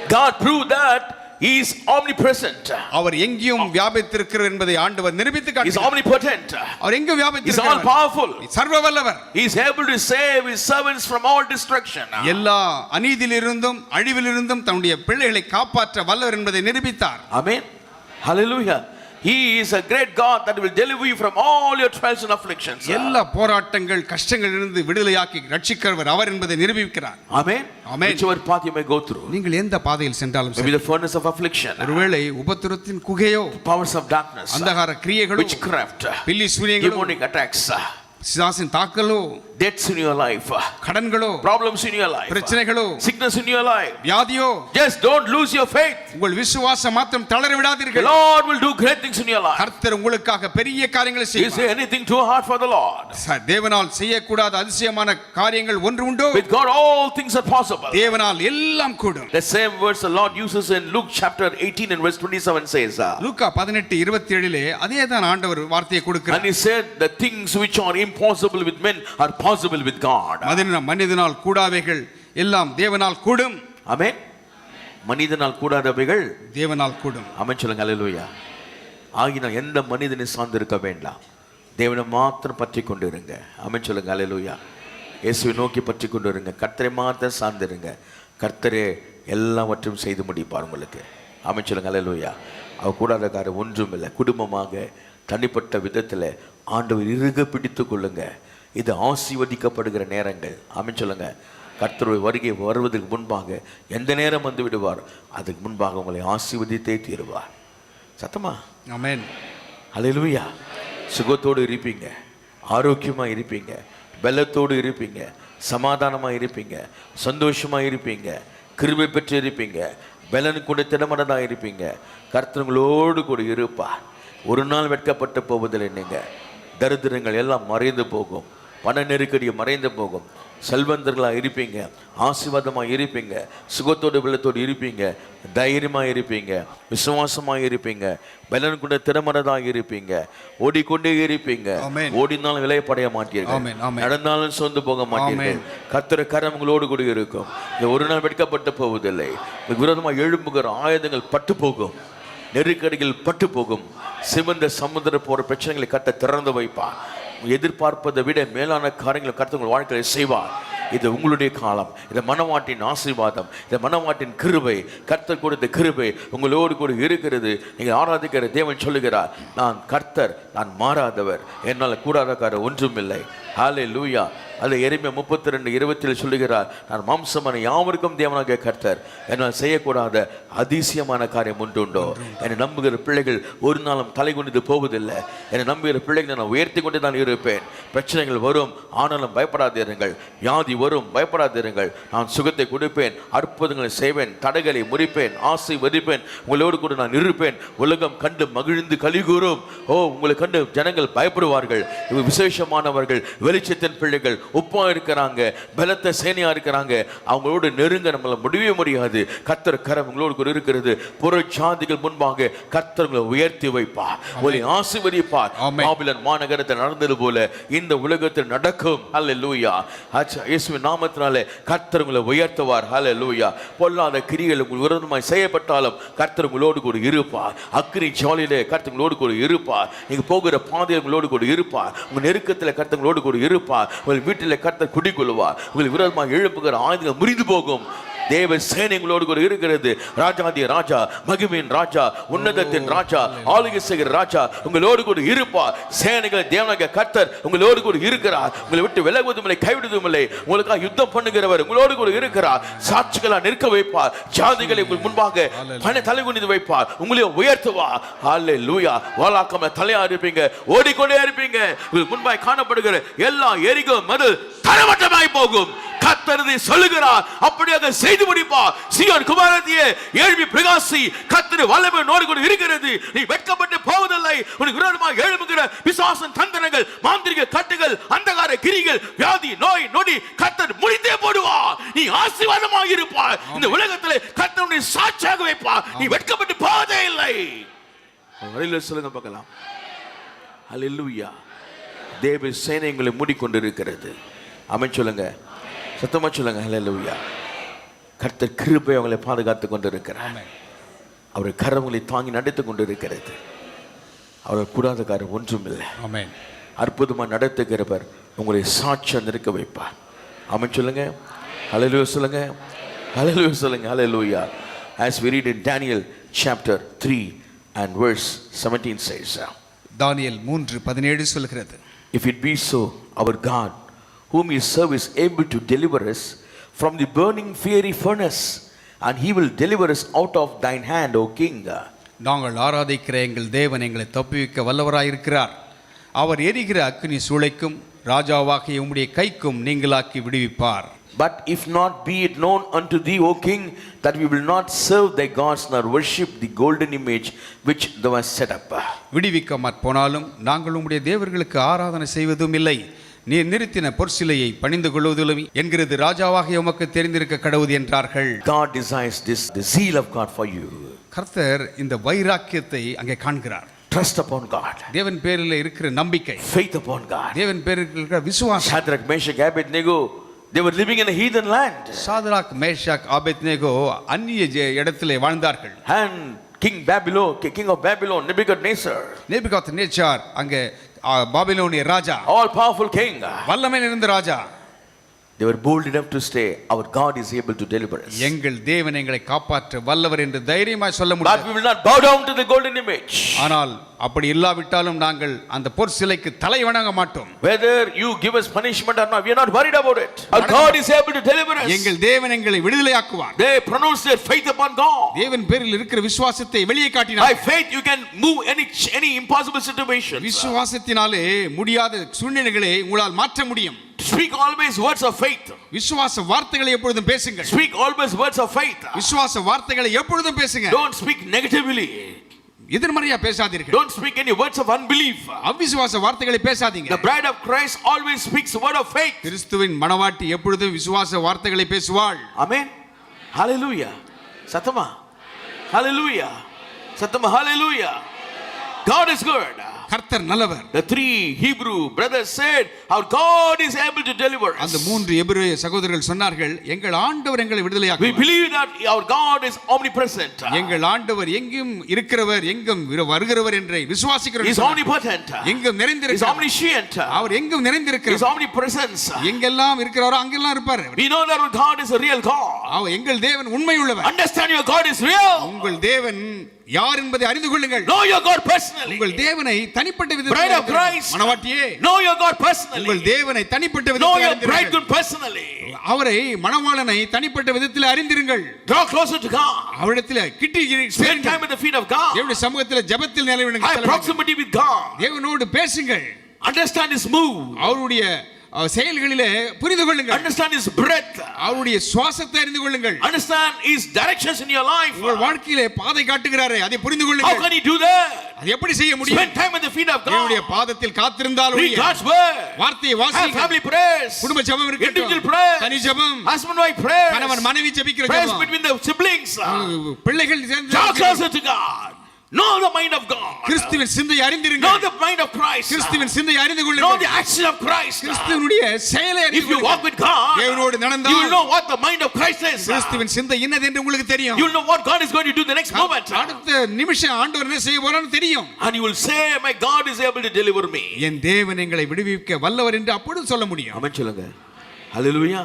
God proved that He is omnipresent. அவர் எங்கேயும் வியாபித்திருக்கிறார் என்பதை ஆண்டவர் நிரூபித்து He is காட்டுகிறார். omnipotent. அவர் எங்கும் He is all வியாபித்திருக்கிறார். powerful. சர்வ வல்லவர். He is able to save his servants from all destruction. எல்லா அநீதியிலிருந்தும் அழிவிலிருந்தும் தன்னுடைய பிள்ளைகளை காப்பாற்ற வல்லவர் என்பதை நிரூபித்தார். Amen. Hallelujah. He is a great God that will deliver you from all your trials and afflictions. எல்லா போராட்டங்கள் கஷ்டங்களிலிருந்து விடுதலையாக்கி ரட்சிக்கிறவர் அவர் என்பதை நிரூபிக்கிறார். Amen. Amen. Whichever path you may go through. நீங்கள் எந்த பாதையில் சென்றாலும் Maybe the furnace of affliction, ஒருவேளை உபத்திரத்தின் குகையோ, powers of darkness, அந்தகார கிரியைகளோ, witchcraft, பில்லி சூனியங்களோ, demonic attacks, பிசாசின் தாக்கலோ, debts in your life, கடன்களோ, problems in your life, பிரச்சனைகளோ, sickness in your life. வியாதியோ, Just don't lose your faith. உங்கள் விசுவாசம் மாத்திரம் தளர The விடாதீர்கள். Lord will do great things in your life. கர்த்தர் உங்களுக்காக பெரிய காரியங்களை Is செய்வார். there anything too hard for the Lord? தேவனால் செய்யக்கூடாத அதிசயமான காரியங்கள் ஒன்று உண்டோ? With God all things are possible. தேவனால் எல்லாம் கூடும். The same words the Lord uses in Luke chapter 18 and verse 27 says, லூக்கா 18:27 அதே தான் ஆண்டவர் வார்த்தையை and கொடுக்கிறார். he said the things which are impossible with men are possible with God. மனிதனால் கூடாவைகள் எல்லாம் தேவனால் கூடும். Amen. மனிதனால் கூடாதவைகள் தேவனால் கூடும். ஆமென் சொல்லுங்க. அல்லேலூயா. ஆகினால் எந்த மனிதனை சார்ந்திருக்க வேண்டாம், தேவனை மாத்திரம் பற்றி கொண்டு இருங்க. ஆமென் சொல்லுங்க. அல்லேலூயா. இயேசுவை நோக்கி பற்றி கொண்டு இருங்க. கர்த்தரை மாத்திரம் சார்ந்திருங்க. கர்த்தரே எல்லாவற்றையும் செய்து முடிப்பார் உங்களுக்கு. ஆமென் சொல்லுங்க. அல்லேலூயா. அவர் கூடாத காரியம் ஒன்றும் இல்லை. குடும்பமாக தனிப்பட்ட விதத்தில் ஆண்டவர் இறுக பிடித்து கொள்ளுங்க. இது ஆசீர்வதிக்கப்படுகிற நேரங்கள். ஆமென் சொல்லுங்க. கர்த்தருடைய வருகை வருவதற்கு முன்பாக எந்த நேரம் வந்து விடுவார், அதுக்கு முன்பாக உங்களை ஆசீர்வதித்தே தீருவார். சத்தமா? ஆமென். அல்லேலூயா. சுகத்தோடு இருப்பீங்க, ஆரோக்கியமாக இருப்பீங்க, பலத்தோடு இருப்பீங்க, சமாதானமாக இருப்பீங்க, சந்தோஷமாக இருப்பீங்க, கிருபை பெற்று இருப்பீங்க, பலன் கூட திடமனதாக இருப்பீங்க. கர்த்தர் உங்களோடு கூட இருப்பார். ஒரு நாள் வெட்கப்பட்டு போவதில்லை. நீங்கள் தரித்திரங்கள் எல்லாம் மறைந்து போகும், பண நெருக்கடி மறைந்து போகும், செல்வந்தர்களாக இருப்பீங்க, ஆசீர்வாதமாக இருப்பீங்க, சுகத்தோடு வெள்ளத்தோடு இருப்பீங்க, தைரியமாக இருப்பீங்க, விசுவாசமாக இருப்பீங்க, பலன் கொண்ட திறமனதாக இருப்பீங்க, ஓடிக்கொண்டே இருப்பீங்க. ஓடினாலும் விலைப்படைய மாட்டீர்கள், நடந்தாலும் சொந்து போக மாட்டீர்கள். கர்த்தர் கரம் உங்களோடு கூட இருக்கும். இந்த ஒரு நாள் வெட்கப்பட்டு போவதில்லை. விரோதமாக எழும்புகிற ஆயுதங்கள் பட்டு போகும், நெருக்கடிகள் பட்டு போகும். சிவந்த சமுத்திர போற பிரச்சனைகளை கட்ட திறந்து வைப்பார். எதிர்பார்ப்பதை விட மேலான காரியங்களை கர்த்தர் உங்கள் வாழ்க்கையை செய்வார். இது உங்களுடைய காலம். இந்த மனவாட்டின் ஆசீர்வாதம், இந்த மனவாட்டின் கிருபை, கர்த்தர் கொடுத்த கிருபை உங்களோடு கூட இருக்கிறது. நீங்கள் ஆராதிக்கிற தேவன் சொல்லுகிறார், நான் கர்த்தர், நான் மாறாதவர், என்னால் கூடாத காரியம் ஒன்றும் இல்லை. ஹல்லேலூயா. அது எரேமியா 32:20 சொல்லுகிறார், நான் மாம்சமான யாவருக்கும் தேவனாகிய கர்த்தர், என்னால் செய்யக்கூடாத அதிசயமான காரியம் உண்டுண்டோ? என்னை நம்புகிற பிள்ளைகள் ஒரு நாளும் தலை குனிந்து போவதில்லை. என்னை நம்புகிற பிள்ளைகளை நான் உயர்த்தி கொண்டு தான் இருப்பேன். பிரச்சனைகள் வரும், ஆனாலும் பயப்படாதீர்கள். வியாதி வரும், பயப்படாதீர்கள். நான் சுகத்தை கொடுப்பேன், அற்புதங்களை செய்வேன், தடைகளை முறிப்பேன், ஆசீர்வதிப்பேன், உங்களோடு கூட நான் இருப்பேன். உலகம் கண்டு மகிழ்ந்து கலிகூறும். உங்களை கண்டு ஜனங்கள் பயப்படுவார்கள். இவங்க விசேஷமானவர்கள், வெளிச்சத்தின் பிள்ளைகள், உப்பா இருக்கிறாங்க, பலத்த சேனையா இருக்கிறாங்க. அவங்களோடு நெருங்க நம்மள முடியவே முடியாது. கர்த்தர் கரம் உங்களோடு கூட இருக்கிறது. புற ஜாதிகள் முன்பாக கர்த்தர் உங்களை உயர்த்தி வைப்பார், உங்களை ஆசீர்வதிப்பார். பாபிலோன் மாநகரத்தில் நடந்தது போல இந்த உலகத்தில் நடக்கும். ஹல்லேலூயா. இயேசுவின் நாமத்தினாலே கர்த்தர் உங்களை உயர்த்துவார். ஹல்லேலூயா. பொல்லாத கிரியைகள் உங்களுக்கு விரோதமாய் செய்யப்பட்டாலும் கர்த்தர் உங்களோடு கூட இருப்பார். அக்கினி ஜுவாலையிலே கர்த்தர் உங்களோடு கூட இருப்பார். நீங்க போகிற பாதையில் உங்களோடு கூட இருப்பார். உங்க நெருக்கத்தில் கர்த்தர் உங்களோடு கூட இருப்பார். உங்கள் வீட்டில் கர்த்தர் குடிக்கொள்வார். உங்கள் விரோதமாக எழுப்புகிற ஆயுதங்கள் முறிந்து போகும். தேவ சேனைகளோடு கூட இருக்கிறது. ராஜாதி ராஜா, மகிமையின் ராஜா, உன்னதத்தின் ராஜா, ஆளுகை செய்கிற ராஜா உங்களோடு கூட இருப்பார். சேனைகள் தேவனாகிய கர்த்தர் உங்களோடு கூட இருக்கிறார். உங்களை விட்டு விலகுவதும் இல்லை, கைவிடுவதும் இல்லை. உங்களுக்காக யுத்தம் பண்ணுகிறவர் உங்களோடு கூட இருக்கிறார். சாட்சிகளா நிற்க வைப்பார். ஜாதிகளை உங்கள் முன்பாக தலை குனிந்து வைப்பார். உங்களை உயர்த்துவார். ஹல்லேலூயா. வாளாக்காம தலையா இருப்பீங்க, ஓடிக்கொண்டே இருப்பீங்க. உங்களுக்கு முன்பாக காணப்படுகிற எல்லா எரிகோ மதில் தரமட்டமாய் போகும். கர்த்தர் சொல்லுகிறார், அப்படியாக செய்து முடிப்பார். சீயோன் குமாரத்தியே, எழும்பி பிரகாசி, கர்த்தர் வல்லமை உன்னோடு கூட இருக்கிறது. நீ வெட்கப்பட்டு போவதில்லை. உனக்கு விரோதமாக எழும்புகிற பிசாசின் தந்திரங்கள், மாந்திரிக கட்டுகள், அந்தகார கிரிகள், வியாதி, நோய், நொடி கர்த்தர் முடித்தே போடுவார். நீ ஆசீர்வாதமாக இருப்பாய். இந்த உலகத்திலே கர்த்தர் உன்னை சாட்சியாக வைப்பார். நீ வெட்கப்பட்டு போவதே இல்லை. சொல்லுங்க பார்க்கலாம். ஹல்லேலூயா. தேவ சேனைகளை மூடிக்கொண்டிருக்கிறது. ஆமென் சொல்லுங்க, சத்தமா சொல்லுங்க. ஹல்லேலூயா. கர்த்தர் கிருபை அவங்களை பாதுகாத்து கொண்டிருக்கிறார். அவர் கரங்களை தாங்கி நடத்தி கொண்டிருக்கிறது. அவர் கூடாத காரியம் ஒன்றுமில்லை. ஆமென். அற்புதமாக நடத்துகிறவர் உங்களை சாட்சியாக நிற்க வைப்பார். ஆமென் சொல்லுங்க. ஹல்லேலூயா சொல்லுங்க. ஹல்லேலூயா சொல்லுங்க. ஹல்லேலூயா. As we read in Daniel chapter 3 and verse 17 says, தானியேல் 3:17 சொல்கிறது, if it be so, our God, whom we serve, is able to deliver us from the burning fiery furnace, and he will deliver us out of thine hand, O king. நாங்கள் ஆராதிக்கிற எங்கள் தேவன் எங்களை தப்புவிக்க வல்லவராயிருக்கிறார். அவர் எரிகிற அக்கினி சூளைக்கும் ராஜாவாகிய உம்முடைய கைக்கும் நீங்களாக்கி விடுவிப்பார். But if not, be it known unto thee, O king, that we will not serve thy gods nor worship the golden image which thou hast set up. விடுவிக்காமற் போனாலும் நாங்கள் உம்முடைய தேவர்களுக்கு ஆராதனை செய்வதும் இல்லை, நீ நிறுத்தின பொற்சிலையை பணிந்து கொள்வதிலும் என்கிறது ராஜாவாகிய உமக்கு தெரிந்திருக்க கடவுது என்றார்கள். God desires this, the zeal of God for you. கர்த்தர் இந்த வைராக்கியத்தை அங்கே காண்கிறார். Trust upon God. தேவன் பேரில் இருக்கிற நம்பிக்கை, Faith upon God. தேவன் பேரில் இருக்கிற விசுவாசம். Shadrach, Meshach, Abednego, they were living in a heathen land. சாதராக், Meshach, Abednego அந்நிய இடத்திலே வாழ்ந்தார்கள். And king of Babylon, Nebuchadnezzar, Nebuchadnezzar அங்கே பாபிலோனிய ராஜா, all powerful king, வல்லமை நிறைந்த ராஜா, they were bold enough to say, our God is able to deliver us. எங்கள் தேவன் எங்களை காப்பாற்ற வல்லவர் என்று தைரியமாய் சொல்ல But முடியும். we will not bow down to the golden image. ஆனால் அப்படி இல்லாவிட்டாலும் நாங்கள் அந்த பொற் சிலைக்கு தலை வணங்க மாட்டோம். Whether you give us punishment or not, we are not worried about it. Our God is able to deliver us. எங்கள் தேவன் எங்களை விடுதலையாக்குவார். They pronounced their faith upon God. தேவன் பேரில் இருக்கிற விசுவாசத்தை வெளியே காட்டினார். By faith you can move any impossible situation. விசுவாசத்தினாலே முடியாத சூழ்நிலைகளை உங்களால் மாற்ற முடியும். Speak always words of faith. விசுவாச வார்த்தைகளை எப்பொழுதும் பேசுங்கள். Speak always words of faith. விசுவாச வார்த்தைகளை எப்பொழுதும் பேசுங்க. Don't speak negatively. எதிர்மறையா பேசாதீர்கள். Don't speak any words of unbelief. அவிசுவாச வார்த்தைகளை பேசாதீங்க. The bride of Christ always speaks a word of faith. கிறிஸ்துவின் மணவாட்டி எப்பொழுதும் விசுவாச வார்த்தைகளை பேசுவாள். Amen. Hallelujah. Satama. Hallelujah. Satama. Hallelujah. God is good. கர்த்தர் நல்லவர். The three Hebrew brothers said, our God is able to deliver us. அந்த மூன்று எபிரேய சகோதரர்கள் சொன்னார்கள், எங்கள் ஆண்டவர் எங்களை We விடுதலையாக்குவார். believe that our God is omnipresent. எங்கள் ஆண்டவர் எங்கும் இருக்கிறவர், எங்கும் வருகிறவர் என்று He is விசுவாசிக்கிறோம். omnipotent. எங்கும் He is நிறைந்திருக்கிறார். omniscient. அவர் எங்கும் He is நிறைந்திருக்கிறார். omnipresence. எங்கெல்லாம் இருக்கிறாரோ அங்கெல்லாம் இருப்பார். We know that our God is a real God. அவர் எங்கள் தேவன் உண்மையுள்ளவர். Understand your God is real. உங்கள் தேவன் யார் என்பதை அறிந்து கொள்ளுங்கள். Know your God personally. உங்கள் தேவனை தனிப்பட்ட Bride of விதத்தில் Christ. மணவாட்டியே, Know your God personally. உங்கள் தேவனை தனிப்பட்ட Know விதத்தில் your அறிந்திருங்கள். bridegroom personally. அவரை மணவாளனை தனிப்பட்ட விதத்தில் அறிந்திருங்கள். Draw closer to God. அவரிடத்தில் கிட்டி Spend time at the feet of God. தேவனுடைய சமூகத்தில் ஜெபத்தில் Have நிலைவிடுங்கள். proximity with God. தேவனோடு பேசுங்கள். Understand His move. அவருடைய செயல்களிலே புரிந்து கொள்ளுங்கள். Understand His breath. அவருடைய சுவாசத்தை அறிந்து கொள்ளுங்கள். Understand His directions in your life. உங்கள் வாழ்க்கையிலே பாதை காட்டுகிறாரே, அதை புரிந்து How கொள்ளுங்கள். can He do that? அது எப்படி செய்ய முடியும்? Spend time at the feet of தேவனுடைய God. பாதத்தில் காத்திருந்தால் Read God's word. வார்த்தையை Have வாசியுங்கள். family prayers. குடும்ப ஜெபம் இருக்கட்டும். Individual prayers. தனி ஜெபம். Husband wife prayers. கணவன் மனைவி ஜெபிக்கிற Prayers ஜெபம். between the siblings. பிள்ளைகள் சேர்ந்து Draw closer to God. Know the mind of God. கிறிஸ்துவின் சிந்தையை Know அறிந்திருங்கள். the mind of Christ. கிறிஸ்துவின் சிந்தையை அறிந்து Know கொள்ளுங்கள். the action of Christ. கிறிஸ்துவினுடைய செயலை If அறிந்து you walk கொள்ளுங்கள். with God, தேவனோடு you will நடந்தால் know what the mind of Christ is. கிறிஸ்துவின் சிந்தை என்னது என்று உங்களுக்கு தெரியும். You will know what God is going to do the next moment. அடுத்த நிமிஷம் ஆண்டவர் என்ன செய்ய போறான்னு தெரியும். And you will say, my God is able to deliver me. என் தேவன் எங்களை விடுவிக்க வல்லவர் என்று அப்பொழுது சொல்ல முடியும். Amen சொல்லுங்க. Hallelujah.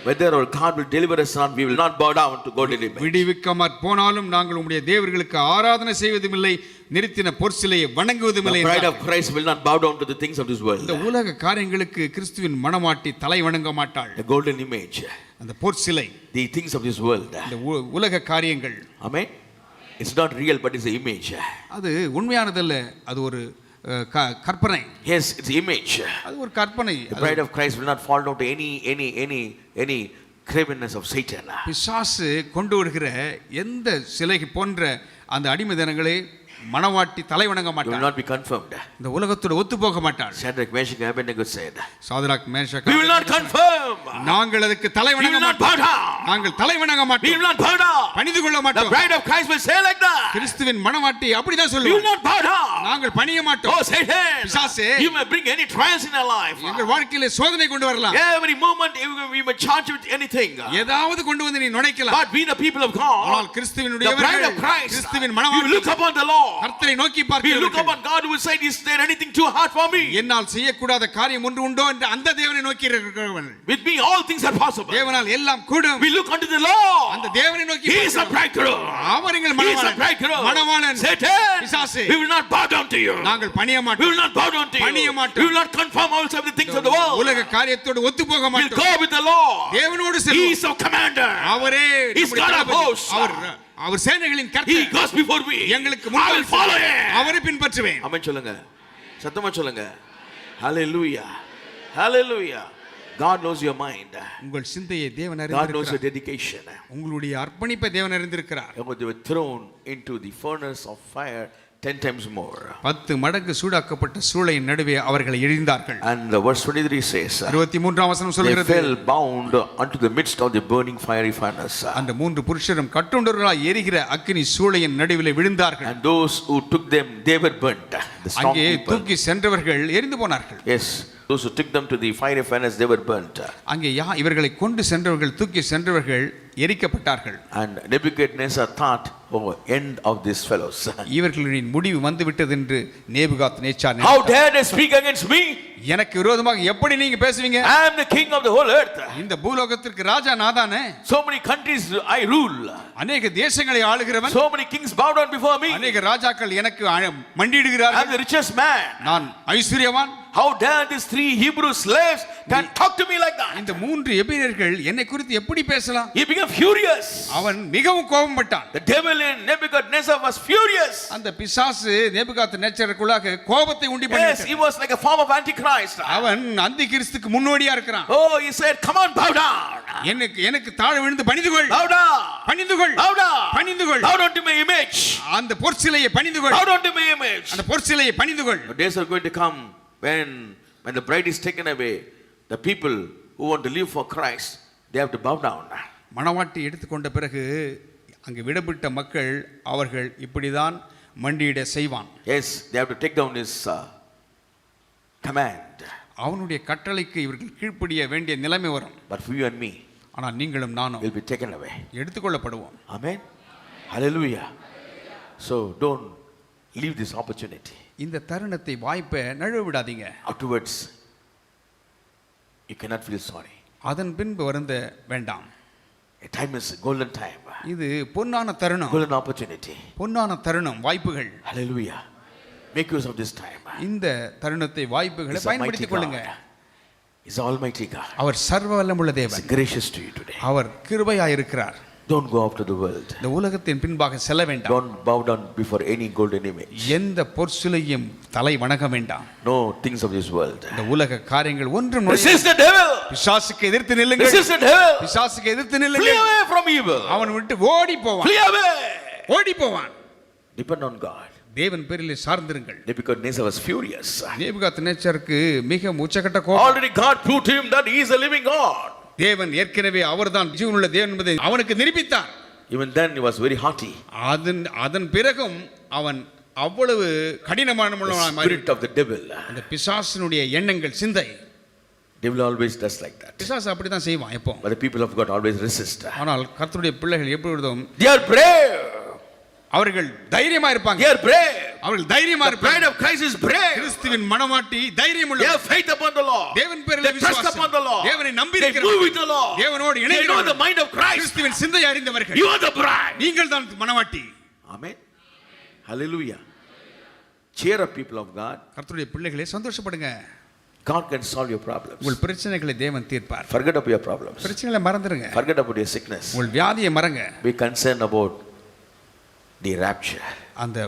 Whether our God will deliver us or not, we will not bow down to golden image. விடுவிக்காமற் போனாலும் நாங்கள் உம்முடைய தேவர்களுக்கு ஆராதனை செய்வதுமில்லை, நிறுத்தின பொற்சிலையை வணங்குவதுமில்லை. The bride of Christ will not bow down to the things of this world. இந்த உலக காரியங்களுக்கு கிறிஸ்துவின் மணவாட்டி தலை வணங்க மாட்டாள். The golden image, அந்த பொற்சிலை, the things of this world. இந்த உலக காரியங்கள், Amen. It's not real, but it's an image. அது உண்மையானதல்ல, அது ஒரு கற்பனை. Yes, it's image. அது ஒரு கற்பனை. The bride of Christ will not fall down to any cravenness of Satan. பிசாசு கொண்டு வருகிற எந்த சிலை போன்ற அந்த அடிமைதனங்களை மணவாட்டி தலை வணங்க You will மாட்டாள். not be confirmed. இந்த உலகத்தோட ஒத்து போக மாட்டாள். Shadrach, Meshach, and Abednego said, Shadrach Meshach we will not confirm. நாங்கள் அதுக்கு தலை We வணங்க will not மாட்டோம். bow down. நாங்கள் தலை வணங்க We மாட்டோம். will not bow down. பணிந்து கொள்ள The மாட்டோம். bride of Christ will say like that. கிறிஸ்துவின் மணவாட்டி அப்படிதான் We will சொல்லுவோம். not bow down. நாங்கள் பணிய Oh, மாட்டோம். Satan, பிசாசே, you may bring any trials in your life. எங்கள் வாழ்க்கையில சோதனை கொண்டு வரலாம். Every moment we may charge you with anything. ஏதாவது கொண்டு வந்து நீ நுழைக்கலாம். But we the people of God, ஆனால் the கிறிஸ்துவினுடையவர்கள், bride of Christ, கிறிஸ்துவின் we மணவாட்டி look upon the Lord. கர்த்தரை நோக்கி We look பார்க்கிறவர்கள். upon God who will say, is there anything too hard for me? என்னால் செய்யக்கூடாத காரியம் ஒன்று உண்டோ என்று அந்த தேவனை நோக்கி இருக்கிறவர்கள். With me all things are possible. தேவனால் எல்லாம் கூடும். We look unto the Lord. அந்த தேவனை நோக்கி He is a பார்க்கிறோம். bridegroom. அவர் எங்கள் He is a Manavalan. bridegroom. Manavalan. Satan, பிசாசே, we will not bow down to you. நாங்கள் பணிய We மாட்டோம். will not bow down to பணிய you. மாட்டோம். We will not conform ourselves with the things of the world. உலக காரியத்தோடு ஒத்து போக We'll மாட்டோம். go with the Lord. தேவனோடு He செல்வோம். is our commander. அவரே He's நம்முடைய God of தளபதி. hosts. அவர் சேனைகளின் He கர்த்தர். goes before me. எங்களுக்கு I will முன்னால் follow him. அவரை பின்பற்றுவேன். ஆமென் சொல்லுங்க. சத்தமா சொல்லுங்க. Hallelujah. Hallelujah. God knows your mind. உங்கள் சிந்தையை தேவன் God knows your அறிந்திருக்கிறார். dedication. உங்களுடைய அர்ப்பணிப்பை தேவன் அறிந்திருக்கிறார். They were thrown into the furnace of fire 10 times more. 10 மடங்கு சூடாக்கப்பட்ட சூளையின் நடுவே அவர்களை எரிந்தார்கள். And the verse 23 says, 23ஆம் வசனம் they சொல்கிறது, fell bound unto the midst of the burning fiery furnace. அந்த 3 புருஷரும் கட்டுண்டவர்களாய் எரிகிற அக்கினி சூளையின் நடுவிலே விழுந்தார்கள். And those who took them, they were burnt. The strong அங்கே people. தூக்கி சென்றவர்கள் எரிந்து போனார்கள். Yes, those who took them to the fiery furnace, they were burnt. அங்கே இவர்களை கொண்டு சென்றவர்கள், தூக்கி சென்றவர்கள் எரிக்கப்பட்டார்கள். And Nebuchadnezzar thought, oh, end of these fellows. இவர்களின் முடிவு வந்துவிட்டது என்று நேபுகாத்நேச்சார் How நினைத்தார். dare they speak against me? எனக்கு விரோதமாக எப்படி நீங்க பேசுவீங்க? I am the king of the whole earth. இந்த பூலோகத்திற்கு ராஜா நாதானே. So many countries I rule. அநேக தேசங்களை ஆளுகிறவன். So many kings bow down before me. அநேக ராஜாக்கள் எனக்கு I am மண்டியிடுகிறார்கள். the richest man. நான் ஐஸ்வர்யவான். How dare these 3 Hebrew slaves can talk to me like that? இந்த 3 எபிரேயர்கள் என்னை குறித்து எப்படி பேசலாம்? He became furious. அவன் மிகவும் கோபப்பட்டான். The devil in Nebuchadnezzar was furious. அந்த பிசாசு நேபுகாத்நேச்சாருக்குள்ளாக கோபத்தை உண்டி Yes, பண்ணினான். he was like a form of Antichrist. அவன் அந்தி கிறிஸ்துக்கு முன்னோடியா இருக்கிறான். Oh, he said, come on, bow down. எனக்கு தாழ விழுந்து பணிந்துகொள். Bow down. பணிந்துகொள். Bow down. பணிந்துகொள். Bow down to my image. அந்த பொற்சிலையை பணிந்துகொள். Bow down to my image. அந்த பொற்சிலையை பணிந்துகொள். The days are going to come when the bride is taken away, the people who want to live for Christ, they have to bow down. மணவாட்டி எடுத்துக்கொண்ட பிறகு அங்கு விடப்பட்ட மக்கள் அவர்கள் இப்படிதான் மண்டியிட செய்வான். Yes, they have to take down his command. அவனுடைய கட்டளைக்கு இவர்கள் கீழ்ப்படிய வேண்டிய நிலைமை வரும். But for you and me, ஆனால் நீங்களும் நானும் will be taken away. எடுத்துக்கொள்ளப்படுவோம். Amen. Hallelujah. So don't leave this opportunity. இந்த தருணத்தை வாய்ப்பை நழுவ விடாதீங்க. Afterwards, you cannot feel sorry. அதன் பின்பு வருந்த வேண்டாம். A time is a golden time. இது பொன்னான தருணம். Golden opportunity. பொன்னான தருணம், வாய்ப்புகள். Hallelujah. Make use of this time. இந்த தருணத்தை வாய்ப்புகளை He's a mighty பயன்படுத்திக் கொள்ளுங்க. God. He's Almighty God. அவர் சர்வ வல்லமுள்ள He's தேவன். gracious to you today. அவர் கிருபையாய் இருக்கிறார். Don't go after the world. இந்த உலகத்தின் பின்பாக செல்ல வேண்டாம். Don't bow down before any golden image. எந்த பொற்சிலையும் தலை வணங்க வேண்டாம். No things of this world. இந்த உலக காரியங்கள் ஒன்றும் Resist the devil. பிசாசுக்கு எதிர்த்து நில்லுங்கள். Resist the devil. பிசாசுக்கு எதிர்த்து Flee நில்லுங்கள். away from evil. அவன் விட்டு ஓடி போவான். Flee away. ஓடி போவான். Depend on God. தேவன் பேரிலே சார்ந்திருங்கள். Nebuchadnezzar was furious. நேபுகாத்நேச்சாருக்கு மிக உச்சக்கட்ட கோபம். Already God proved to him that he is a living God. தேவன் ஏற்கனவே அவர்தான் ஜீவனுள்ள தேவன் என்பதை அவனுக்கு நிரூபித்தார். Even then he was very haughty. அதன் பிறகும் அவன் அவ்வளவு கடினமானவனாய் The மாறி spirit of the devil. அந்த பிசாசினுடைய எண்ணங்கள், சிந்தை. Devil always does like that. பிசாசு அப்படிதான் செய்வான் எப்போ. But the people of God always resist. ஆனால் கர்த்தருடைய பிள்ளைகள் எப்பொழுதும் They are brave. அவர்கள் தைரியமா இருப்பாங்க. They are brave. அவர்கள் தைரியமா The இருப்பாங்க. bride of Christ is brave. கிறிஸ்துவின் மணவாட்டி தைரியம் They உள்ளவர். have faith upon the Lord. தேவன் பேரில் They trust விசுவாசம். upon the Lord. தேவனை நம்பி They move இருக்கிறார்கள். with the Lord. தேவனோடு They know the இணைகிறார்கள். mind of Christ. கிறிஸ்துவின் சிந்தையை அறிந்தவர்கள். You are the bride. நீங்கள் தான் மணவாட்டி. Amen. Hallelujah. Cheer up, people of God. கர்த்தருடைய பிள்ளைகளே சந்தோஷப்படுங்க. God can solve your problems. உங்கள் பிரச்சனைகளை தேவன் தீர்ப்பார். Forget about your problems. பிரச்சனைகளை மறந்துருங்க. Forget about your sickness. உங்கள் வியாதியை மறங்க. Be concerned about the rapture. அந்த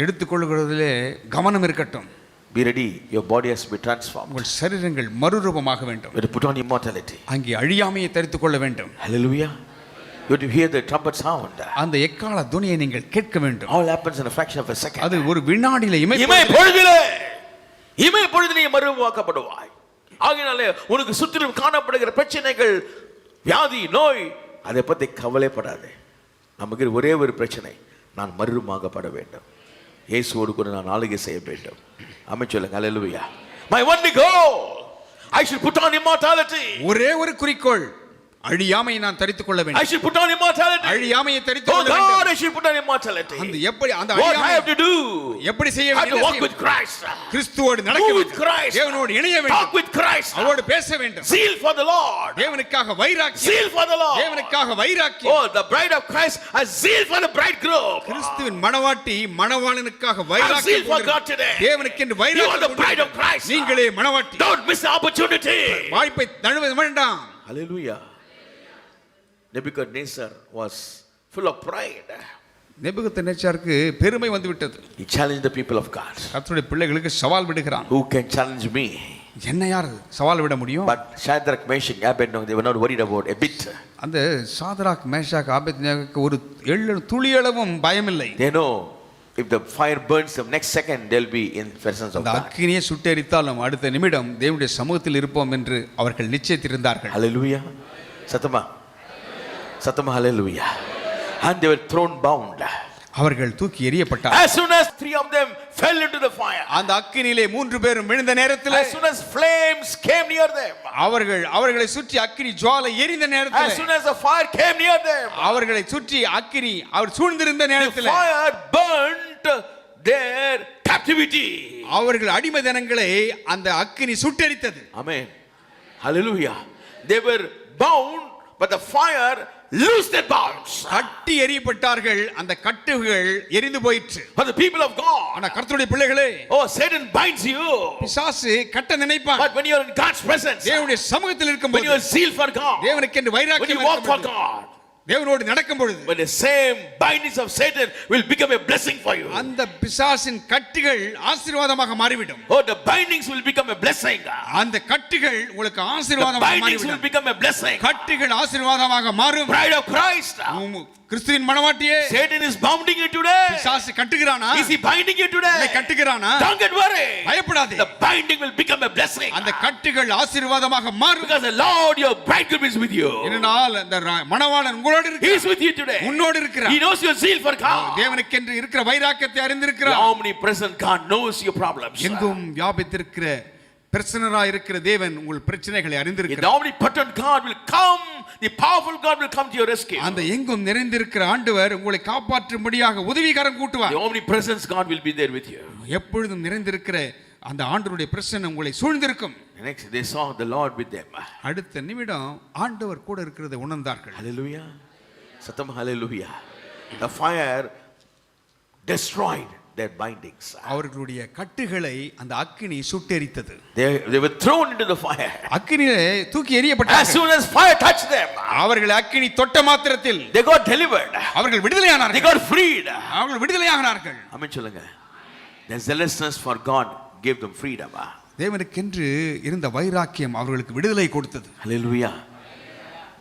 எடுத்துக்கொள்கிறதிலே கவனம் இருக்கட்டும். Be ready. Your body has to be transformed. உங்கள் சரீரங்கள் மறுரூபமாக வேண்டும். You have to put on immortality. அங்கே அழியாமையை தரித்துக் கொள்ள வேண்டும். Hallelujah. You have to hear the trumpet sound. அந்த எக்காள துணியை நீங்கள் கேட்க வேண்டும். All happens in a fraction of a second. அது ஒரு வினாடியிலே இமை பொழுதிலே மறுவாக்கப்படுவாய். ஆகையாலே உனக்கு சுற்றிலும் காணப்படுகிற பிரச்சனைகள், வியாதி, நோய், அதை பத்தி கவலைப்படாதே. நமக்கு ஒரே ஒரு பிரச்சனை, நான் மறுரூபமாக்கப்பட வேண்டும். இயேசுவோடு கூட நான் ஆளுகை செய்ய வேண்டும். ஆமென் சொல்லுங்க. ஹalleluya. My only goal, I should put on immortality. ஒரே ஒரு குறிக்கோள், அழியாமையை நான் தரித்துக் கொள்ள வேண்டும். I should put on immortality. அழியாமையை தரித்துக் கொள்ள Oh வேண்டும். God, I should put on immortality. அந்த எப்படி அந்த What I அழியாமை have to do? எப்படி செய்ய I have to வேண்டும்? walk with Christ. கிறிஸ்துவோடு நடக்க Move with வேண்டும். Christ. தேவனோடு இணைய Talk வேண்டும். with Christ. அவரோடு பேச வேண்டும். Zeal for the Lord. தேவனுக்காக வைராக்கியம். Zeal for the Lord. தேவனுக்காக வைராக்கியம். Oh, the bride of Christ has zeal for the bridegroom. கிறிஸ்துவின் மணவாட்டி மணவாளனுக்காக Have zeal வைராக்கியம் for கொண்டிருக்கிறார். God today. தேவனுக்கென்று You are the வைராக்கியம் bride of கொண்டிருக்கிறார். Christ. நீங்களே மணவாட்டி. Don't miss the opportunity. வாய்ப்பை தழுவ வேண்டாம். Hallelujah. Nebuchadnezzar was full of pride. நேபுகத்நேச்சாருக்கு பெருமை வந்து விட்டது. He challenged the people of God. கர்த்தருடைய பிள்ளைகளுக்கு சவால் விடுகிறான். Who can challenge me? என்ன யார் சவால் விட முடியும்? But Shadrach, Meshach, Abednego, they were not worried about a bit. அந்த சாதராக் மேஷாக் ஆபேத்நேகோவுக்கு ஒரு துளியளவும் பயமில்லை. They know if the fire burns them, next second they'll be in presence of அந்த God. அக்கினியை சுட்டெரித்தாலும் அடுத்த நிமிடம் தேவனுடைய சமூகத்தில் இருப்போம் என்று அவர்கள் நிச்சயித்திருந்தார்கள். Hallelujah. Satama, hallelujah. And they were thrown bound. அவர்கள் தூக்கி எறியப்பட்டார்கள். As soon as 3 of them fell into the fire, அந்த அக்கினியிலே 3 பேரும் விழுந்த நேரத்தில், as soon as flames came near them, அவர்களை சுற்றி அக்கினி ஜுவாலை எரிந்த நேரத்தில், as soon as the fire came near them, அவர்களை சுற்றி அக்கினி அவர் சூழ்ந்திருந்த the நேரத்தில், fire burnt their captivity. அவர்கள் அடிமைத்தனங்களை அந்த அக்கினி சுட்டெரித்தது. Amen. Hallelujah. They were bound, but the fire loosed their bonds. கட்டி எறியப்பட்டார்கள். அந்த கட்டுகள் எரிந்து போயிற்று. For the people of God, ஆனா கர்த்தருடைய பிள்ளைகளே, oh, Satan binds you, பிசாசு கட்ட நினைப்பான். but when you are in God's presence, தேவனுடைய சமூகத்தில் when இருக்கும்போது, you are zeal for God, தேவனுக்கென்று when வைராக்கியம் you walk for இருக்கும்போது, God, தேவனோடு நடக்கும் பொழுது, when the same bindings of Satan will become a blessing for you. அந்த பிசாசின் கட்டுகள் ஆசீர்வாதமாக மாறிவிடும். Oh, the bindings will become a blessing. அந்த கட்டுகள் உங்களுக்கு The ஆசீர்வாதமாக bindings will மாறிவிடும். become a blessing. கட்டுகள் ஆசீர்வாதமாக மாறும். Bride of Christ, கிறிஸ்துவின் மணவாட்டியே, Satan is bounding you today. பிசாசு கட்டுகிறானா? Is he binding you today? உன்னை கட்டுகிறானா? Don't get worried. பயப்படாதே. The binding will become a blessing. அந்த கட்டுகள் ஆசீர்வாதமாக மாறும். Because the Lord, your bridegroom, is with you. இதனால் அந்த மணவாளன் உங்களோடு He இருக்கிறார். is with you today. உன்னோடு இருக்கிறார். He knows your zeal for God. தேவனுக்கென்று இருக்கிற வைராக்கியத்தை அறிந்திருக்கிறார். The omnipresent God knows your problems. எங்கும் வியாபித்திருக்கிற பிரச்சனராய் இருக்கிற தேவன் உங்கள் பிரச்சனைகளை The அறிந்திருக்கிறார். omnipotent God will come. The powerful God will come to your rescue. அந்த எங்கும் நிறைந்திருக்கிற ஆண்டவர் உங்களை காப்பாற்றும்படியாக உதவிகரம் கூட்டுவார். The omnipresence God will be there with you. எப்பொழுதும் நிறைந்திருக்கிற அந்த ஆண்டவருடைய பிரசன்னம் உங்களை சூழ்ந்திருக்கும். Next, they saw the Lord with them. அடுத்த நிமிடம் ஆண்டவர் கூட இருக்கிறதை உணர்ந்தார்கள். Hallelujah. Satam, hallelujah. The fire destroyed their bindings. அவர்களுடைய கட்டுகளை அந்த அக்கினி சுட்டெரித்தது. They were thrown into the fire. அக்கினியிலே தூக்கி As எறியப்பட்டார்கள். soon as fire touched them, அவர்கள் அக்கினி தொட்ட மாத்திரத்தில் they got delivered. அவர்கள் They விடுதலையானார்கள். got freed. அவர்கள் விடுதலையானார்கள். Amen சொல்லுங்க. The zealousness for God gave them freedom. தேவனுக்கென்று இருந்த வைராக்கியம் அவர்களுக்கு விடுதலை கொடுத்தது. Hallelujah.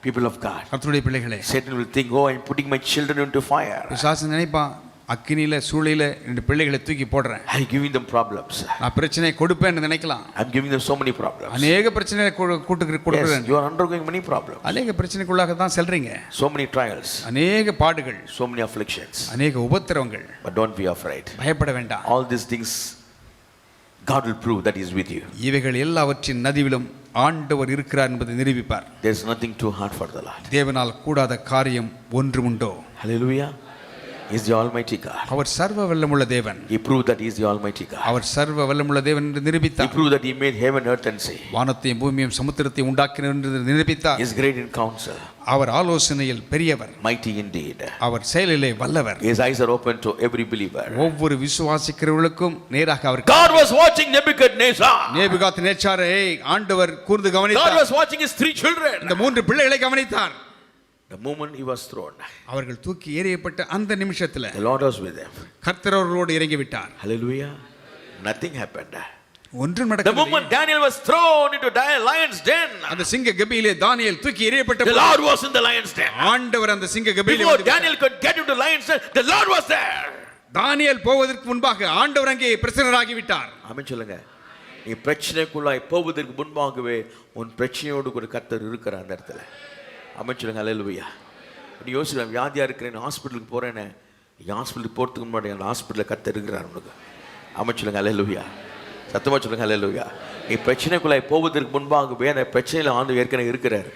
People of God. கர்த்தருடைய பிள்ளைகளே, Satan will think, oh, I'm putting my children into fire. பிசாசு நினைப்பான், அக்கினியில சூளையில ரெண்டு பிள்ளைகளை தூக்கி போடுறேன், I'm giving them problems. நான் பிரச்சனை கொடுப்பேன்னு நினைக்கலாம். I'm giving them so many problems. அநேக பிரச்சனை Yes, கொடுக்குறேன். you are undergoing many problems. அநேக பிரச்சனைக்குள்ளாக தான் செல்றீங்க. So many trials. அநேக பாடுகள், So many afflictions. அநேக உபத்திரவங்கள். But don't be afraid. பயப்பட வேண்டாம். All these things, God will prove that He is with you. இவைகள் எல்லாவற்றின் நடுவிலும் ஆண்டவர் இருக்கிறார் என்பதை நிரூபிப்பார். There is nothing too hard for the Lord. தேவனால் கூடாத காரியம் ஒன்று உண்டோ? Hallelujah. He is the Almighty God. அவர் சர்வ வல்லமுள்ள தேவன். He proved that He is the Almighty God. அவர் சர்வ வல்லமுள்ள தேவன் என்று He நிரூபித்தார். proved that He made heaven, earth and sea. வானத்தையும் பூமியையும் சமுத்திரத்தையும் உண்டாக்கினார் என்று நிரூபித்தார். He is great in counsel. அவர் ஆலோசனையில் பெரியவர். Mighty indeed. அவர் செயலிலே வல்லவர். His eyes are open to every believer. ஒவ்வொரு விசுவாசிக்கிறவர்களுக்கும் நேராக அவர். God was watching Nebuchadnezzar. நேபுகாத்நேச்சாரை ஆண்டவர் கூர்ந்து God கவனித்தார். was watching his 3 children. இந்த 3 பிள்ளைகளை கவனித்தார். The moment he was thrown, அவர்கள் தூக்கி எறியப்பட்ட அந்த நிமிஷத்துல the Lord was with them. கர்த்தர் அவர்களோடு இறங்கி விட்டார். Hallelujah. Nothing happened. ஒன்றும் The நடக்கவில்லை. moment Daniel was thrown into lion's den, அந்த சிங்க கபியிலே தானியேல் தூக்கி எறியப்பட்ட the Lord was in the lion's den. ஆண்டவர் அந்த சிங்க கபியிலே Before வந்து Daniel could get into lion's den, the Lord was there. தானியேல் போவதற்கு முன்பாக ஆண்டவர் அங்கே பிரசன்னராகி விட்டார். ஆமென் சொல்லுங்க. நீ பிரச்சனைக்குள்ளாய் போவதற்கு முன்பாகவே உன் பிரச்சனையோடு ஒரு கர்த்தர் இருக்கிறார் அந்த இடத்துல. ஆமென் சொல்லுங்க. ஹல்லேலூயா. நீ யோசிக்கலாம், வியாதியா இருக்கிறேன், ஹாஸ்பிட்டலுக்கு போறேனே, ஹாஸ்பிட்டலுக்கு போறதுக்கு முன்னாடி அந்த ஹாஸ்பிட்டலில் கர்த்தர் இருக்கிறார் உனக்கு. ஆமென் சொல்லுங்க. ஹல்லேலூயா. சத்தமா சொல்லுங்க. ஹல்லேலூயா. நீ பிரச்சனைக்குள்ளாய் போவதற்கு முன்பாகவே அந்த பிரச்சனையில் ஆண்டு ஏற்கனவே இருக்கிறார்.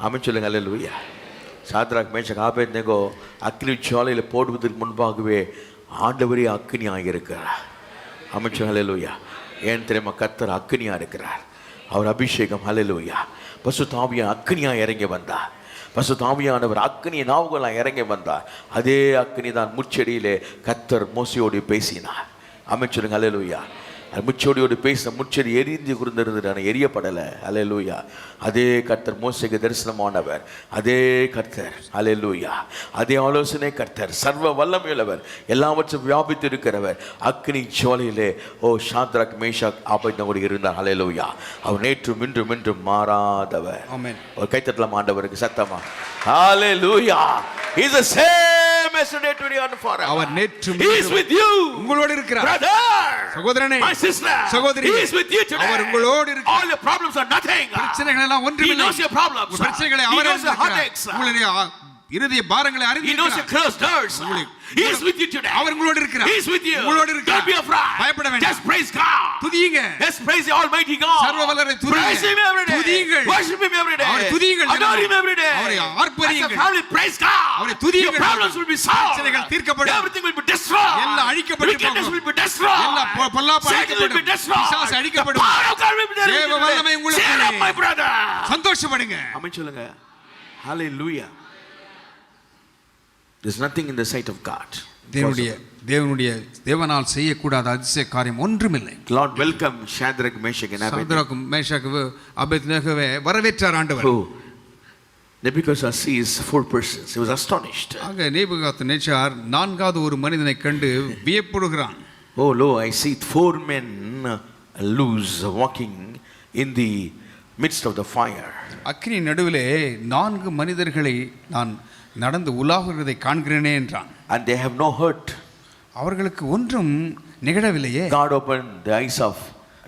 ஆமென் சொல்லுங்க. ஹல்லேலூயா. சாத்ராக் மேஷாக் ஆபேத்நேகோ அக்கினி ஜுவாலையில் போடுவதற்கு முன்பாகவே ஆண்டவரே அக்கினியாக இருக்கிறார். ஆமென் சொல்லுங்க. ஹல்லேலூயா. ஏன் தெரியுமா? கர்த்தர் அக்கினியா இருக்கிறார். அவர் அபிஷேகம். ஹல்லேலூயா. பரிசுத்த ஆவியானவர் அக்கினியா இறங்கி வந்தார். பரிசுத்த ஆவியானவர் அக்கினி நாவுகளாக இறங்கி வந்தார். அதே அக்கினி தான் முச்செடியிலே கர்த்தர் மோசையோடு பேசினார். ஆமென் சொல்லுங்க. ஹல்லேலூயா. முச்செடியோடு பேச முச்செடி எரிந்து குருந்திருந்தது, எரியப்படலை. ஹல்லேலூயா. அதே கர்த்தர் மோசேக்கு தரிசனமானவர். அதே கர்த்தர். ஹல்லேலூயா. அதே ஆலோசனை கர்த்தர், சர்வ வல்லமையுள்ளவர், எல்லாவற்றும் வியாபித்து இருக்கிறவர். அக்னி ஜுவாலையிலே சாத்ராக் மேஷாக் ஆபேத்நேகோ இருந்தார். ஹல்லேலூயா. அவர் நேற்றும் இன்றும் என்றும் மாறாதவர். ஆமென். ஒரு கைத்தட்டலாம் ஆண்டவருக்கு சத்தமா. ஹல்லேலூயா. He is the same yesterday, today and forever. அவர் நேற்றும் He is with you. உங்களோடு இருக்கிறார். Brother, சகோதரனே, my sister, சகோதரி, He is with you today. அவர் உங்களோடு இருக்கிறார். All your problems are nothing. பிரச்சனைகள் எல்லாம் He ஒன்றுமில்லை. knows your problems. உங்கள் பிரச்சனைகளை He அவர் knows your அறிந்திருக்கிறார். heartaches. உங்களுடைய இருதய பாரங்களை He knows your அறிந்திருக்கிறார். closed doors. He is with you today. அவர் உங்களோடு இருக்கிறார். He is with you. உங்களோடு இருக்கிறார். Don't be afraid. பயப்பட வேண்டாம். Just praise God. துதியுங்க. Let's praise the Almighty God. சர்வ வல்லவரை துதியுங்க. Praise Him every day. துதியுங்கள். Worship Him every day. அவரை துதியுங்கள். Adore Him every day. அவரை As ஆர்ப்பரியுங்கள். a family, praise God. அவரை துதியுங்கள். Your problems will be solved. பிரச்சனைகள் தீர்க்கப்படும். Everything will be destroyed. எல்லாம் அழிக்கப்பட்டு Wickedness போகும். will be destroyed. எல்லாம் பொல்லாப்பு Satan will be அழிக்கப்படும். destroyed. பிசாசு The அழிக்கப்படும். power of God will be there. தேவ வல்லமை உங்களுக்கு Cheer up, my brother. சந்தோஷப்படுங்க. ஆமென் சொல்லுங்க. Hallelujah. There's nothing in the sight of God. தேவனால் செய்யக்கூடாத அதிசய காரியம் ஒன்றுமில்லை. Lord welcome Shadrach, Meshach and Abednego. Shadrach Meshach அபேத்நேகோவை வரவேற்றார் ஆண்டவர். Who? Nebuchadnezzar sees 4 persons. He was astonished. ஆக நேபுகாத்நேச்சார் நான்காவது ஒரு மனிதனை கண்டு வியப்படுகிறான். Oh lo, I see 4 men loose walking in the midst of the fire. அக்கினி நடுவிலே 4 மனிதர்களை நான் நடந்து உலாவுகிறதை காண்கிறேனே என்றான். And they have no hurt. அவர்களுக்கு ஒன்றும் நிகழவில்லையே. God opened the eyes of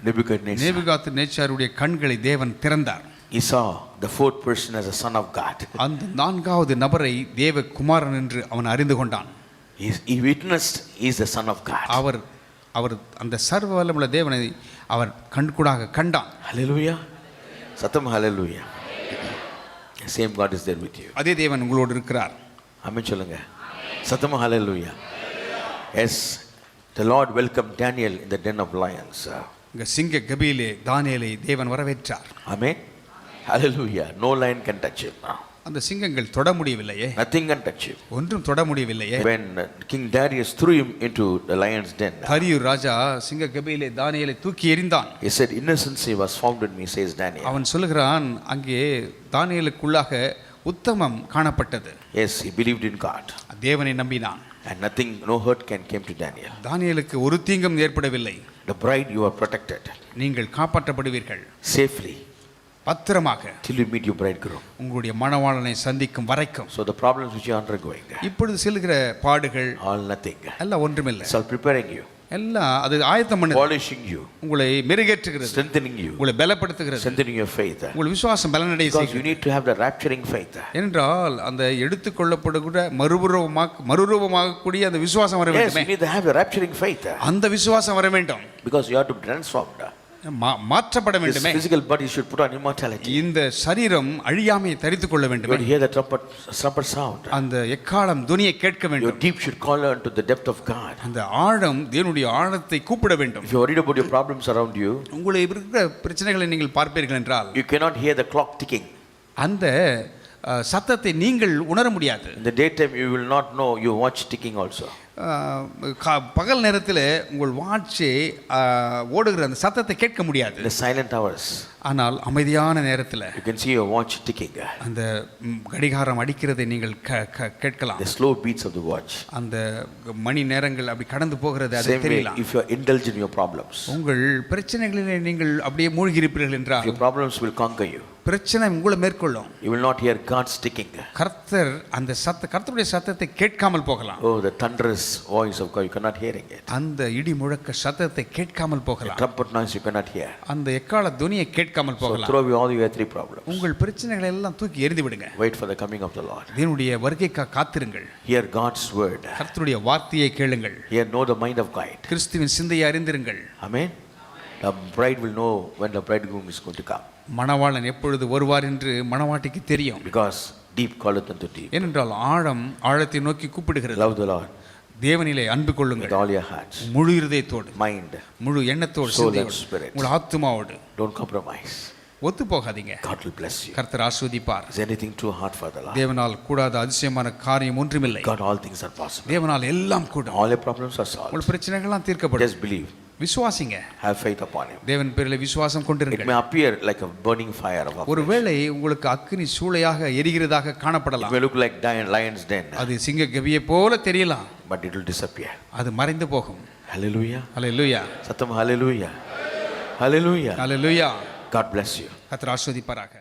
Nebuchadnezzar. நேபுகாத்நேச்சாருடைய கண்களை தேவன் திறந்தார். He saw the 4th person as a son of God. அந்த 4வது நபரை தேவகுமாரன் என்று அவன் அறிந்து கொண்டான். He witnessed he is the son of God. அவர் அந்த சர்வ வல்லமுள்ள தேவனை அவர் கண்கூடாக கண்டான். Hallelujah. Satam hallelujah. Same God is there with you. அதே தேவன் உங்களோடு இருக்கிறார். ஆமென் சொல்லுங்க. சத்தமா hallelujah. Yes, the Lord welcomed Daniel in the den of lions. இங்க சிங்க கபியிலே தானியேலை தேவன் வரவேற்றார். Amen. Hallelujah. No lion can touch him. அந்த சிங்கங்கள் தொட முடியவில்லையே. Nothing can touch him. ஒன்றும் தொட முடியவில்லையே. When King Darius threw him into the lion's den, தரியு ராஜா சிங்க கபியிலே தானியேலை தூக்கி எறிந்தான். he said, innocency was found in me, says Daniel. அவன் சொல்கிறான், அங்கே தானியேலுக்குள்ளாக உத்தமம் காணப்பட்டது. Yes, he believed in God. தேவனை நம்பினான். And nothing, no hurt came to Daniel. தானியேலுக்கு ஒரு தீங்கும் ஏற்படவில்லை. The bride, you are protected நீங்கள் காப்பாற்றப்படுவீர்கள் safely பத்திரமாக till you meet your bridegroom. உங்களுடைய மணவாளனை சந்திக்கும் வரைக்கும். So the problems which you are undergoing, இப்பொழுது செல்கிற பாடுகள் all nothing. எல்லாம் ஒன்றுமில்லை. It's all preparing you, எல்லாம் அது ஆயத்தம் பண்ணுது. polishing you, உங்களை மெருகேற்றுகிறது, strengthening you, உங்களை பலப்படுத்துகிறது, strengthening your faith. உங்கள் விசுவாசம் பலனடைய Because செய்கிறது. you need to have the rapturing faith. என்றால் அந்த எடுத்துக்கொள்ளப்படுகிற மறுரூபமாகக்கூடிய அந்த விசுவாசம் வர Yes, வேண்டும். you need to have the rapturing faith. அந்த விசுவாசம் வர வேண்டும். Because you have to be transformed. மாற்றப்பட This வேண்டுமே. physical body should put on immortality. இந்த சரீரம் அழியாமையை தரித்துக் கொள்ள வேண்டும். When you hear the trumpet sound, அந்த எக்காலம் துனியை கேட்க your வேண்டும். deep should call unto the depth of God. அந்த ஆழம் தேவனுடைய ஆழத்தை கூப்பிட வேண்டும். If you are worried about your problems around you, உங்களை இருக்கிற பிரச்சனைகளை நீங்கள் பார்ப்பீர்கள் என்றால் you cannot hear the clock ticking. அந்த சத்தத்தை நீங்கள் உணர முடியாது. In the daytime you will not know your watch ticking also. பகல் நேரத்தில் உங்கள் வாட்சை ஓடுகிற அந்த சத்தத்தை கேட்க முடியாது. In the silent hours, ஆனால் அமைதியான நேரத்தில் you can see your watch ticking. அந்த கடிகாரம் அடிக்கிறதை நீங்கள் கேட்கலாம். The slow beats of the watch. அந்த மணி நேரங்கள் அப்படி கடந்து போகிறது அது Same way, தெரியலாம். if you are indulged in your problems, உங்கள் பிரச்சனைகளிலே நீங்கள் அப்படியே மூழ்கி இருப்பீர்கள் என்றால் your problems will conquer you. பிரச்சனை உங்களை மேற்கொள்ளும். You will not hear God's ticking. கர்த்தர் அந்த கர்த்தருடைய சத்தத்தை கேட்காமல் போகலாம். Oh, the thunderous voice of God, you cannot hearing it. அந்த இடி முழக்க சத்தத்தை கேட்காமல் The போகலாம். trumpet noise you cannot hear. அந்த எக்கால துனியை கேட்காமல் So போகலாம். throw away all your three problems. உங்கள் பிரச்சனைகளை எல்லாம் தூக்கி எறிந்து விடுங்க. Wait for the coming of the Lord. தேவனுடைய வருகைக்காக காத்திருங்கள். Hear God's word. கர்த்தருடைய வார்த்தையை கேளுங்கள். Hear, know the mind of God. கிறிஸ்துவின் சிந்தையை அறிந்திருங்கள். Amen. The bride will know when the bridegroom is going to come. மணவாளன் எப்பொழுது வருவார் என்று மணவாட்டிக்கு தெரியும். Because deep calleth unto deep. ஏனென்றால் ஆழத்தை நோக்கி கூப்பிடுகிறது. Love the Lord தேவனிலே அன்பு with கொள்ளுங்கள். all your hearts, முழு இருதயத்தோடு, mind, முழு எண்ணத்தோடு, soul and சிந்தையோடு, spirit. முழு ஆத்துமாவோடு Don't compromise. ஒத்து போகாதீங்க. God will bless you. கர்த்தர் ஆசீர்வதிப்பார். Is anything too hard for the Lord? தேவனால் கூடாத அதிசயமான காரியம் ஒன்றுமில்லை. God, all things are possible. தேவனால் எல்லாம் கூடும். All your problems are solved. உங்கள் பிரச்சனைகள்லாம் தீர்க்கப்படும். Just believe. விசுவாசிங்க. Have faith upon Him. தேவன் பேரில் விசுவாசம் It கொண்டிருங்கள். may appear like a burning fire of affliction. ஒருவேளை உங்களுக்கு அக்கினி சூளையாக எரிகிறதாக It காணப்படலாம். may look like lion's den, அது சிங்க கவியை போல தெரியலாம். but it will disappear. அது மறைந்து போகும். Hallelujah. Hallelujah. Satam hallelujah. Hallelujah. Hallelujah. God bless you. கர்த்தர் ஆசீர்வதிப்பாராக.